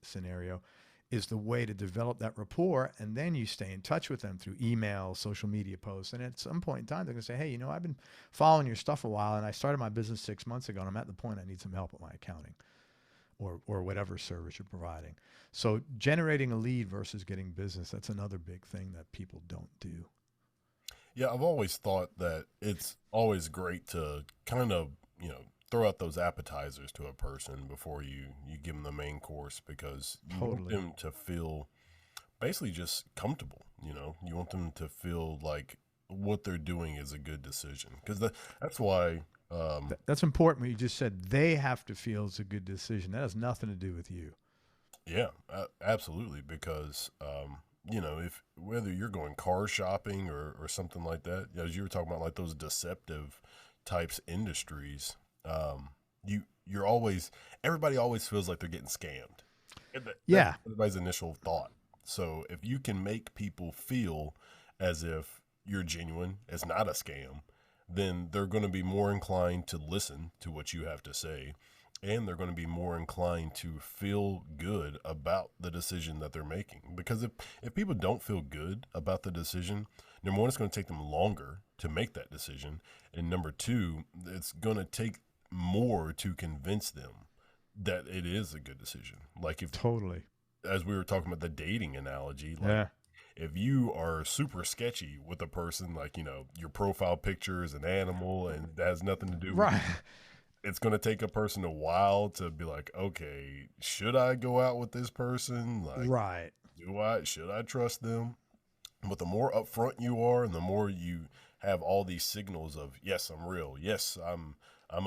scenario is the way to develop that rapport. And then you stay in touch with them through email, social media posts. And at some point in time, they're going to say, hey, I've been following your stuff a while, and I started my business 6 months ago, and I'm at the point I need some help with my accounting or whatever service you're providing. So generating a lead versus getting business, that's another big thing that people don't do. Yeah, I've always thought that it's always great to kind of, throw out those appetizers to a person before you give them the main course, because you want them to feel basically just comfortable. You want them to feel like what they're doing is a good decision, because that's why. That's important. What you just said, they have to feel it's a good decision. That has nothing to do with you. Yeah, absolutely. Because, if whether you're going car shopping or something like that, as you were talking about, like those deceptive types industries, everybody always feels like they're getting scammed. That's everybody's initial thought. So if you can make people feel as if you're genuine, it's not a scam, then they're going to be more inclined to listen to what you have to say, and they're going to be more inclined to feel good about the decision that they're making. Because if people don't feel good about the decision, number one, it's going to take them longer to make that decision, and number two, it's going to take more to convince them that it is a good decision. Like as we were talking about the dating analogy, if you are super sketchy with a person, like, your profile picture is an animal and that has nothing to do with it, it's going to take a person a while to be like, okay, should I go out with this person? Like, should I trust them? But the more upfront you are, and the more you have all these signals of, yes, I'm real, yes, I'm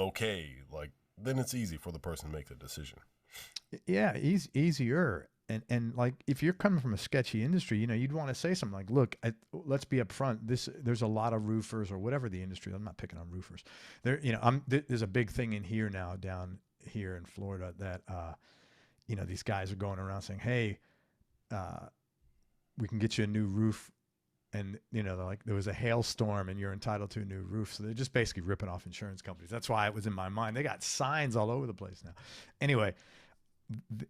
okay, like, then it's easy for the person to make the decision. Yeah, easier. And like, if you're coming from a sketchy industry, you'd want to say something like, look, let's be upfront. There's a lot of roofers, or whatever the industry. I'm not picking on roofers. There's a big thing down here in Florida that, these guys are going around saying, hey, we can get you a new roof and they're like, there was a hailstorm and you're entitled to a new roof. So they're just basically ripping off insurance companies. That's why it was in my mind. They got signs all over the place now. Anyway,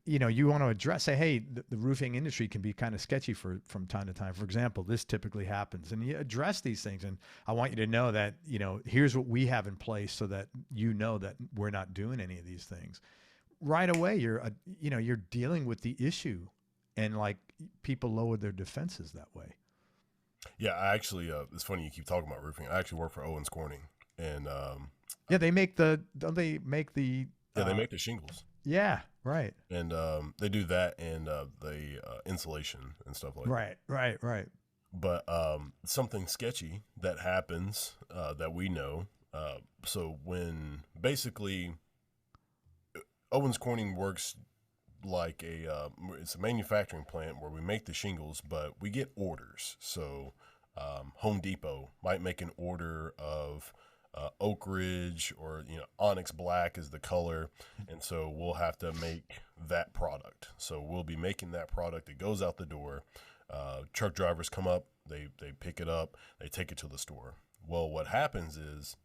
you want to address, say, hey, the roofing industry can be kind of sketchy from time to time. For example, this typically happens, and you address these things. And I want you to know that, here's what we have in place so that that we're not doing any of these things. Right away, you're dealing with the issue, and like people lower their defenses that way. Yeah, I actually, it's funny you keep talking about roofing. I actually work for Owens Corning, and yeah, they make don't they make the they make the shingles. Yeah, right. And they do that and the insulation and stuff like that. Right. But something sketchy that happens that we know. So when basically Owens Corning works like it's a manufacturing plant where we make the shingles, but we get orders. So Home Depot might make an order of Oak Ridge or Onyx Black is the color, and so we'll have to make that product. So we'll be making that product. It goes out the door. Truck drivers come up, they pick it up, they take it to the store. Well, what happens is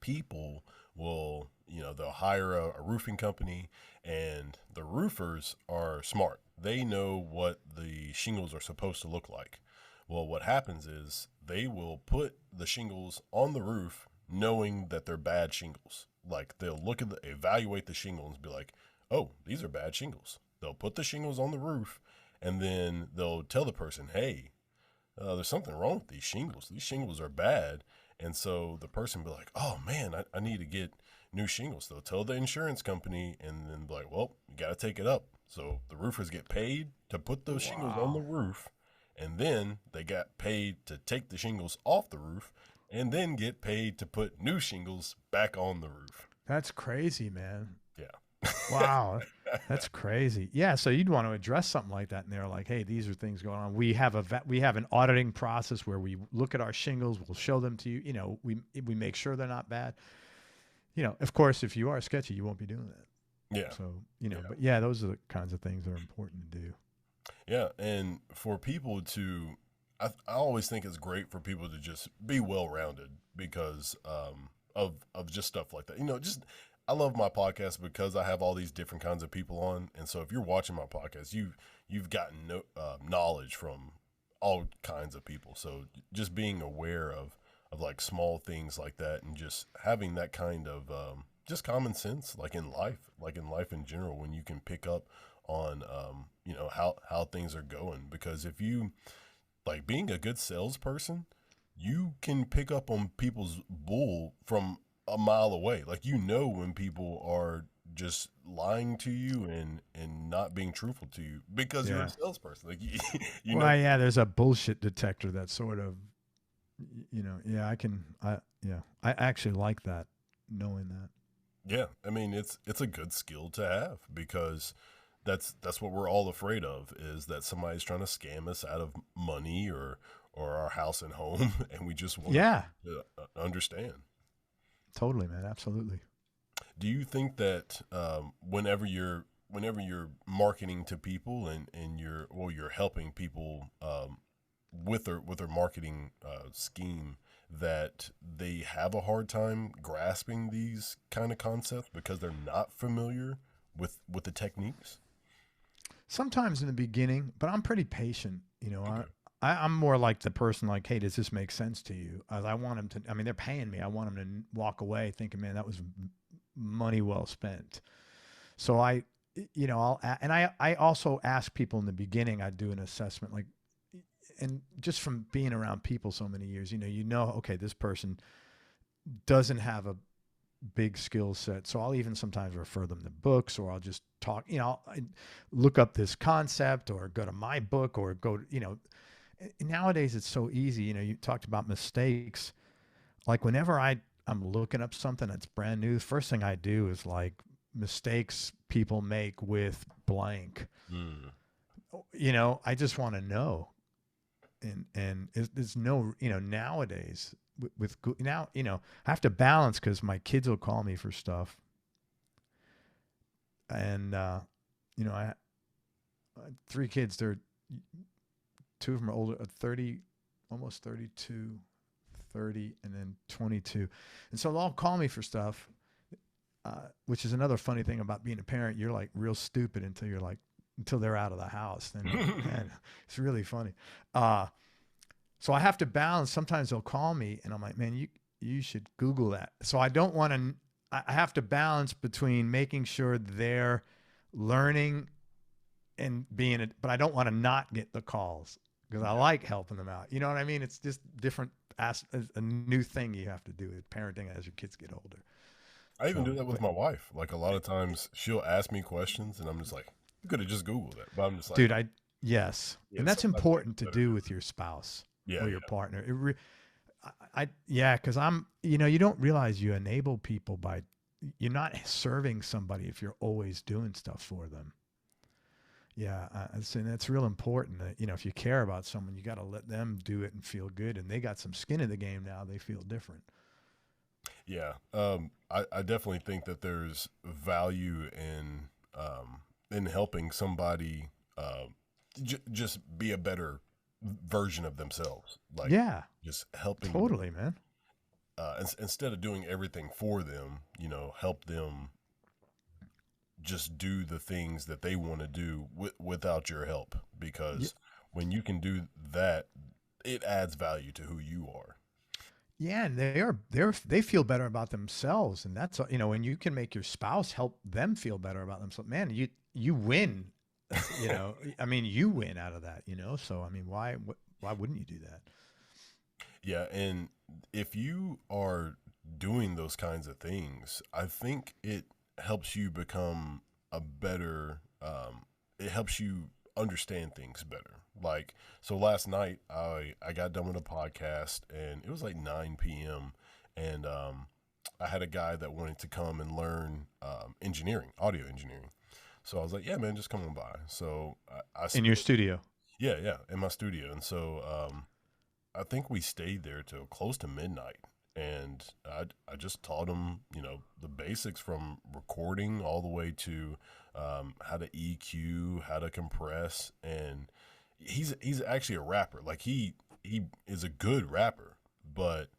people will they'll hire a roofing company, and the roofers are smart. They know what the shingles are supposed to look like. Well, what happens is they will put the shingles on the roof knowing that they're bad shingles. Like they'll evaluate the shingles and be like, oh, these are bad shingles. They'll put the shingles on the roof, and then they'll tell the person, hey, there's something wrong with these shingles. These shingles are bad. And so the person will be like, oh man, I need to get new shingles. They'll tell the insurance company and then be like, well, you got to take it up. So the roofers get paid to put those shingles on the roof, and then they got paid to take the shingles off the roof, and then get paid to put new shingles back on the roof. That's crazy, man. Yeah. Wow. That's crazy. Yeah. So you'd want to address something like that. And they're like, hey, these are things going on. We have an auditing process where we look at our shingles. We'll show them to you. We make sure they're not bad. Of course, if you are sketchy, you won't be doing that. Yeah. So, but yeah, those are the kinds of things that are important to do. Yeah. And for people to, I always think it's great for people to just be well-rounded because of just stuff like that. I love my podcast because I have all these different kinds of people on, and so if you're watching my podcast, you've gotten knowledge from all kinds of people. So just being aware of like small things like that, and just having that kind of just common sense, like in life in general, when you can pick up on how things are going. Because if you like being a good salesperson, you can pick up on people's bull from a mile away. Like, when people are just lying to you and not being truthful to you because you're a salesperson. Like, yeah, there's a bullshit detector that sort of, I actually like that, knowing that. Yeah. I mean, it's a good skill to have, because that's what we're all afraid of, is that somebody's trying to scam us out of money or our house and home. And we just want to understand. Totally, man. Absolutely. Do you think that whenever you're marketing to people and you're helping people with their marketing scheme, that they have a hard time grasping these kind of concepts because they're not familiar with the techniques? Sometimes in the beginning, but I'm pretty patient. Okay. I'm more like the person like, hey, does this make sense to you? I want them to, they're paying me. I want them to walk away thinking, man, that was money well spent. So I also ask people in the beginning, I do an assessment, like, and just from being around people so many years, okay, this person doesn't have a big skill set. So I'll even sometimes refer them to books, or I'll just talk, I look up this concept, or go to my book, or go, nowadays it's so easy. You talked about mistakes. Like, whenever I'm looking up something that's brand new, the first thing I do is like mistakes people make with blank. I just want to know. And there's no, nowadays with now, I have to balance, because my kids will call me for stuff. And, I have 3 kids. Two of them are older, 30, almost 32, 30, and then 22. And so they'll all call me for stuff, which is another funny thing about being a parent. You're like real stupid until they're out of the house. Then, man, it's really funny. So I have to balance. Sometimes they'll call me and I'm like, man, you should Google that. So I don't want to, I have to balance between making sure they're learning and being it, but I don't want to not get the calls because I like helping them out. You know what I mean? It's just different, a new thing you have to do with parenting as your kids get older. I even do that with my wife. Like a lot of times she'll ask me questions and I'm just like, you could have just Googled it. But I'm just like, dude, yes. And that's important to do with your spouse or your partner. Cause you don't realize you enable people you're not serving somebody if you're always doing stuff for them. Yeah. And that's real important that, if you care about someone, you got to let them do it and feel good. And they got some skin in the game now. They feel different. Yeah. I definitely think that there's value in helping somebody just be a better version of themselves. Like, just helping. Totally, man. Instead of doing everything for them, help them just do the things that they want to do without your help. Because when you can do that, it adds value to who you are. Yeah, and they feel better about themselves, and that's when you can make your spouse help them feel better about themselves. Man, you win. I mean, you win out of that. So I mean, why wouldn't you do that? Yeah, and if you are doing those kinds of things, I think it helps you become a better. It helps you understand things better. Like, so last night I got done with a podcast and it was like 9 p.m. and I had a guy that wanted to come and learn engineering, audio engineering. So I was like, yeah, man, just come on by. So I in your studio? Yeah, in my studio. And so I think we stayed there till close to midnight. And I just taught him, the basics from recording all the way to how to EQ, how to compress. And he's actually a rapper. Like he is a good rapper, but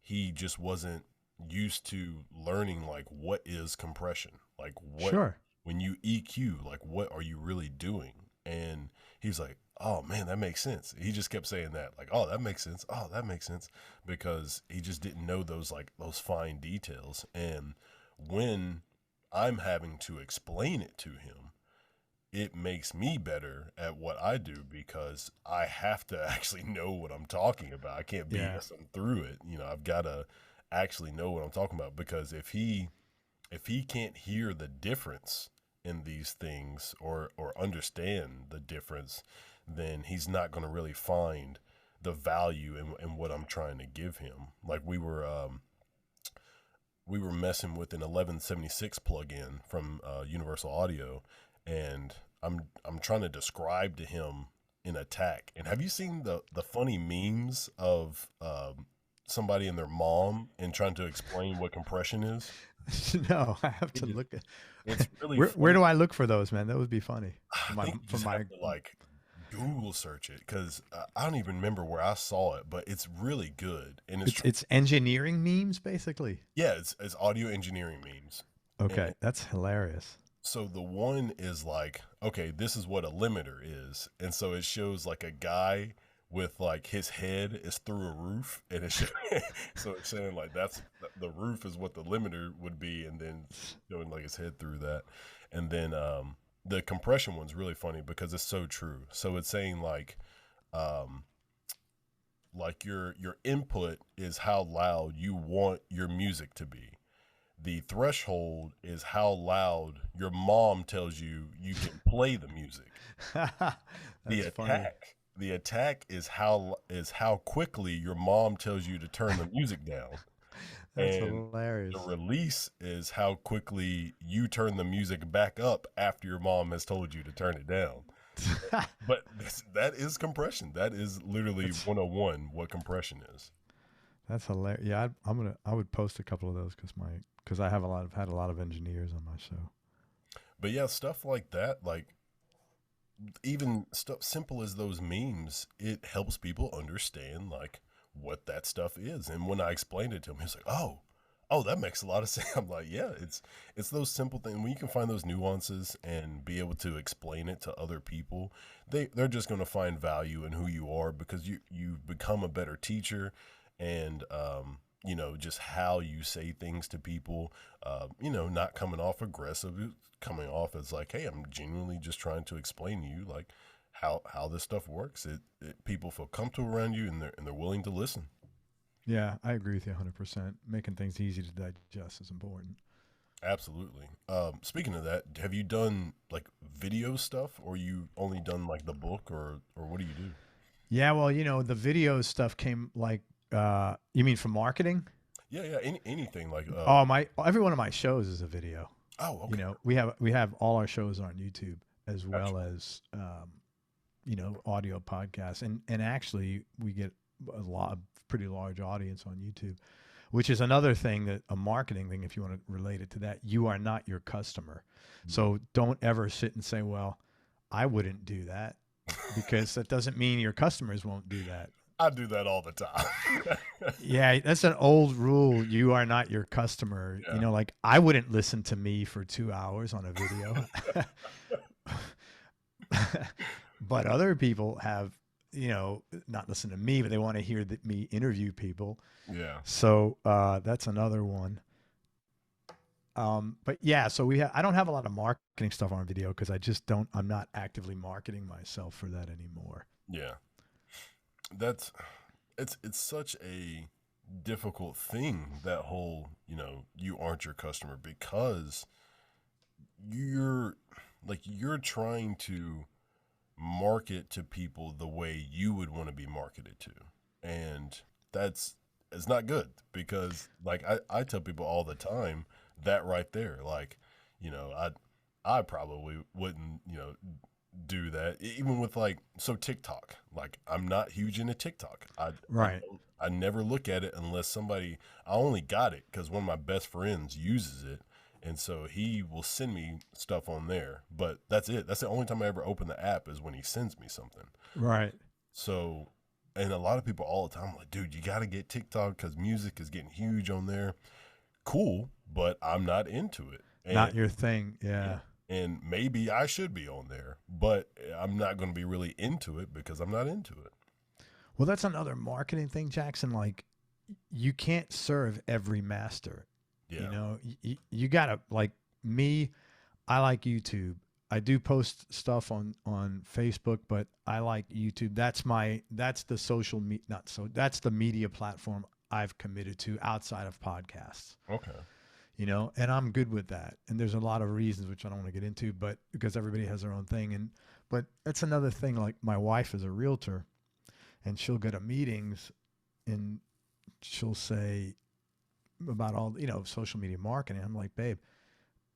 he just wasn't used to learning like what is compression, like what when you EQ, like what are you really doing? And he's like, oh man, that makes sense. He just kept saying that, like, oh, that makes sense. Oh, that makes sense, because he just didn't know those fine details. And when I'm having to explain it to him, it makes me better at what I do because I have to actually know what I'm talking about. I can't BS him through it. I've got to actually know what I'm talking about, because if he can't hear the difference in these things or understand the difference, then he's not going to really find the value in what I'm trying to give him. Like we were messing with an 1176 plugin from Universal Audio, and I'm trying to describe to him an attack. And have you seen the funny memes of somebody and their mom and trying to explain what compression is? No, I have to look at. It's really where do I look for those, man? That would be funny. I think you just have to like Google search it, because I don't even remember where I saw it, but it's really good. And it's engineering memes, basically. Yeah, it's audio engineering memes. Okay, and that's hilarious. So the one is like, okay, this is what a limiter is, and so it shows like a guy with like his head is through a roof, and it's so it's saying like that's the roof is what the limiter would be, and then showing like his head through that, and then the compression one's really funny because it's so true. So it's saying like your input is how loud you want your music to be. The threshold is how loud your mom tells you can play the music. The attack is how quickly your mom tells you to turn the music down. That's hilarious. The release is how quickly you turn the music back up after your mom has told you to turn it down. But that is compression. That is literally 101 what compression is. That's hilarious. Yeah, I would post a couple of those because I have had a lot of engineers on my show. But yeah, stuff like that, like even stuff simple as those memes, it helps people understand like what that stuff is. And when I explained it to him, he's like, "Oh, that makes a lot of sense." I'm like, "Yeah, it's those simple things. When you can find those nuances and be able to explain it to other people, they're just going to find value in who you are because you've become a better teacher, and just how you say things to people, not coming off aggressive, coming off as like, hey, I'm genuinely just trying to explain to you like how this stuff works. People feel comfortable around you, and they're willing to listen. Yeah, I agree with you 100%. Making things easy to digest is important. Absolutely. Speaking of that, have you done like video stuff, or you only done like the book, or what do you do? Yeah, well, the video stuff came like, you mean for marketing? Yeah, yeah, anything like Oh, my every one of my shows is a video. oh, okay, We have all our shows on YouTube as gotcha. well as audio podcasts, and actually we get a pretty large audience on YouTube, which is another thing, that a marketing thing. If you want to relate it to that, you are not your customer, so don't ever sit and say, "Well, I wouldn't do that," because that doesn't mean your customers won't do that. I do that all the time. Yeah, that's an old rule. You are not your customer. Yeah. Like I wouldn't listen to me for 2 hours on a video. But other people have, not listen to me, but they want to hear me interview people. Yeah. So that's another one. But yeah, so I don't have a lot of marketing stuff on video because I just don't. I'm not actively marketing myself for that anymore. Yeah. That's it's such a difficult thing, that whole, you aren't your customer, because you're you're trying to market to people the way you would want to be marketed to. And that's it's not good, because like I tell people all the time that right there, like, I probably wouldn't, do that, even with like, so TikTok, like I'm not huge into TikTok. Right. I never look at it unless I only got it because one of my best friends uses it, and so he will send me stuff on there. But that's it. That's the only time I ever open the app, is when he sends me something. Right. So, and a lot of people all the time are like, dude, you got to get TikTok because music is getting huge on there. Cool, but I'm not into it. Not And your thing. yeah, Yeah. and maybe I should be on there, but I'm not going to be really into it because I'm not into it. Well, that's another marketing thing, Jackson. Like, you can't serve every master. Yeah. You gotta, like me. I like YouTube. I do post stuff on Facebook, but I like YouTube. That's the social not so that's the media platform I've committed to outside of podcasts. Okay. And I'm good with that. And there's a lot of reasons which I don't want to get into, but because everybody has their own thing. But that's another thing. Like, my wife is a realtor, and she'll go to meetings, and she'll say about all social media marketing. I'm like, babe,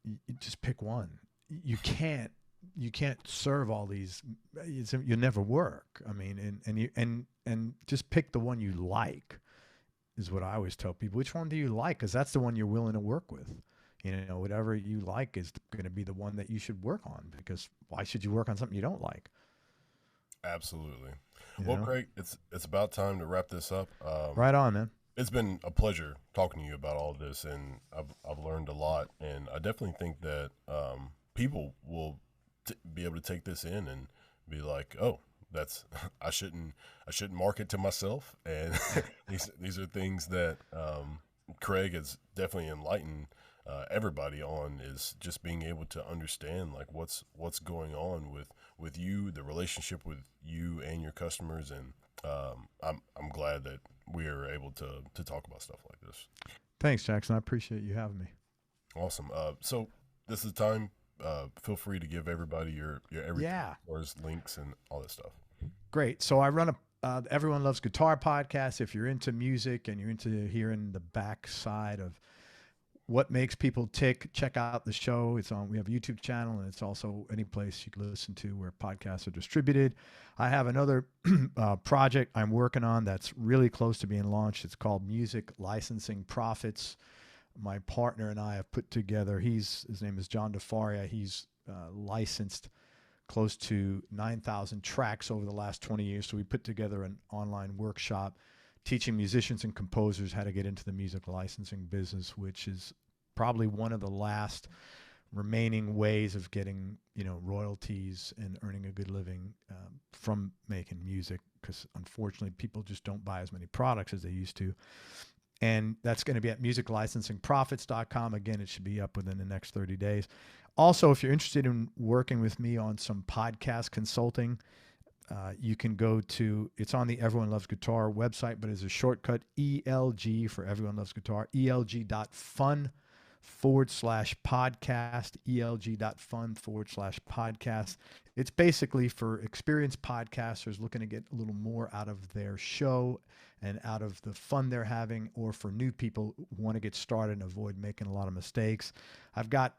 you just pick one. You can't serve all these. You'll never work. I mean, and just pick the one you like, is what I always tell people. Which one do you like? Because that's the one you're willing to work with. Whatever you like is going to be the one that you should work on, because why should you work on something you don't like? Absolutely. You Well, know? Craig, it's about time to wrap this up. Right on, man. It's been a pleasure talking to you about all of this, and I've learned a lot, and I definitely think that people will be able to take this in and be like, oh, that's I shouldn't market to myself, and these are things that Craig has definitely enlightened everybody on, is just being able to understand like what's going on with you, the relationship with you and your customers, and I'm glad that we are able to talk about stuff like this. Thanks, Jackson. I appreciate you having me. Awesome. So this is the time. Feel free to give everybody your everything, Yeah. or links and all that stuff. Great. So I run a Everyone Loves Guitar podcast. If you're into music and you're into hearing the backside of what makes people tick, check out the show. It's on. We have a YouTube channel, and it's also any place you can listen to where podcasts are distributed. I have another project I'm working on that's really close to being launched. It's called Music Licensing Profits. My partner and I have put together. His name is John DeFaria. He's licensed close to 9,000 tracks over the last 20 years. So we put together an online workshop teaching musicians and composers how to get into the music licensing business, which is probably one of the last remaining ways of getting, royalties and earning a good living from making music, because unfortunately people just don't buy as many products as they used to. And that's going to be at musiclicensingprofits.com. Again, it should be up within the next 30 days. Also, if you're interested in working with me on some podcast consulting, you can go to, it's on the Everyone Loves Guitar website, but as a shortcut, ELG for Everyone Loves Guitar, elg.fun/podcast, elg.fun/podcast. It's basically for experienced podcasters looking to get a little more out of their show and out of the fun they're having, or for new people who want to get started and avoid making a lot of mistakes. I've got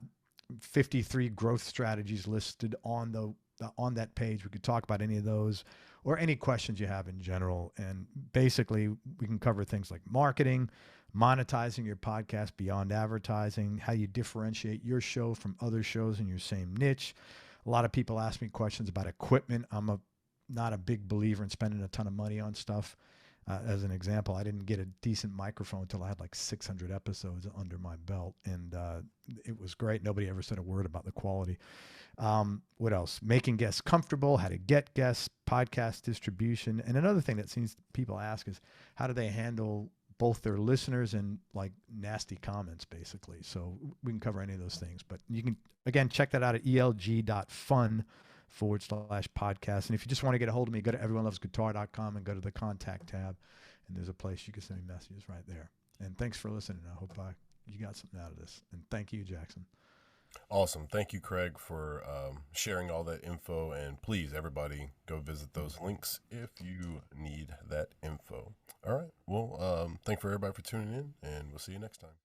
53 growth strategies listed on that page. We could talk about any of those or any questions you have in general. And basically, we can cover things like marketing, monetizing your podcast beyond advertising, how you differentiate your show from other shows in your same niche. A lot of people ask me questions about equipment. I'm not a big believer in spending a ton of money on stuff. As an example, I didn't get a decent microphone until I had like 600 episodes under my belt, and it was great. Nobody ever said a word about the quality. What else? Making guests comfortable, how to get guests, podcast distribution. And another thing that seems people ask is, how do they handle both their listeners and like nasty comments, basically? So we can cover any of those things. But you can, again, check that out at elg.fun/podcast. And if you just want to get a hold of me, go to everyonelovesguitar.com and go to the contact tab. And there's a place you can send me messages right there. And thanks for listening. I hope you got something out of this. And thank you, Jackson. Awesome. Thank you, Craig, for sharing all that info. And please, everybody, go visit those links if you need that info. All right. Well, thank you for everybody for tuning in, and we'll see you next time.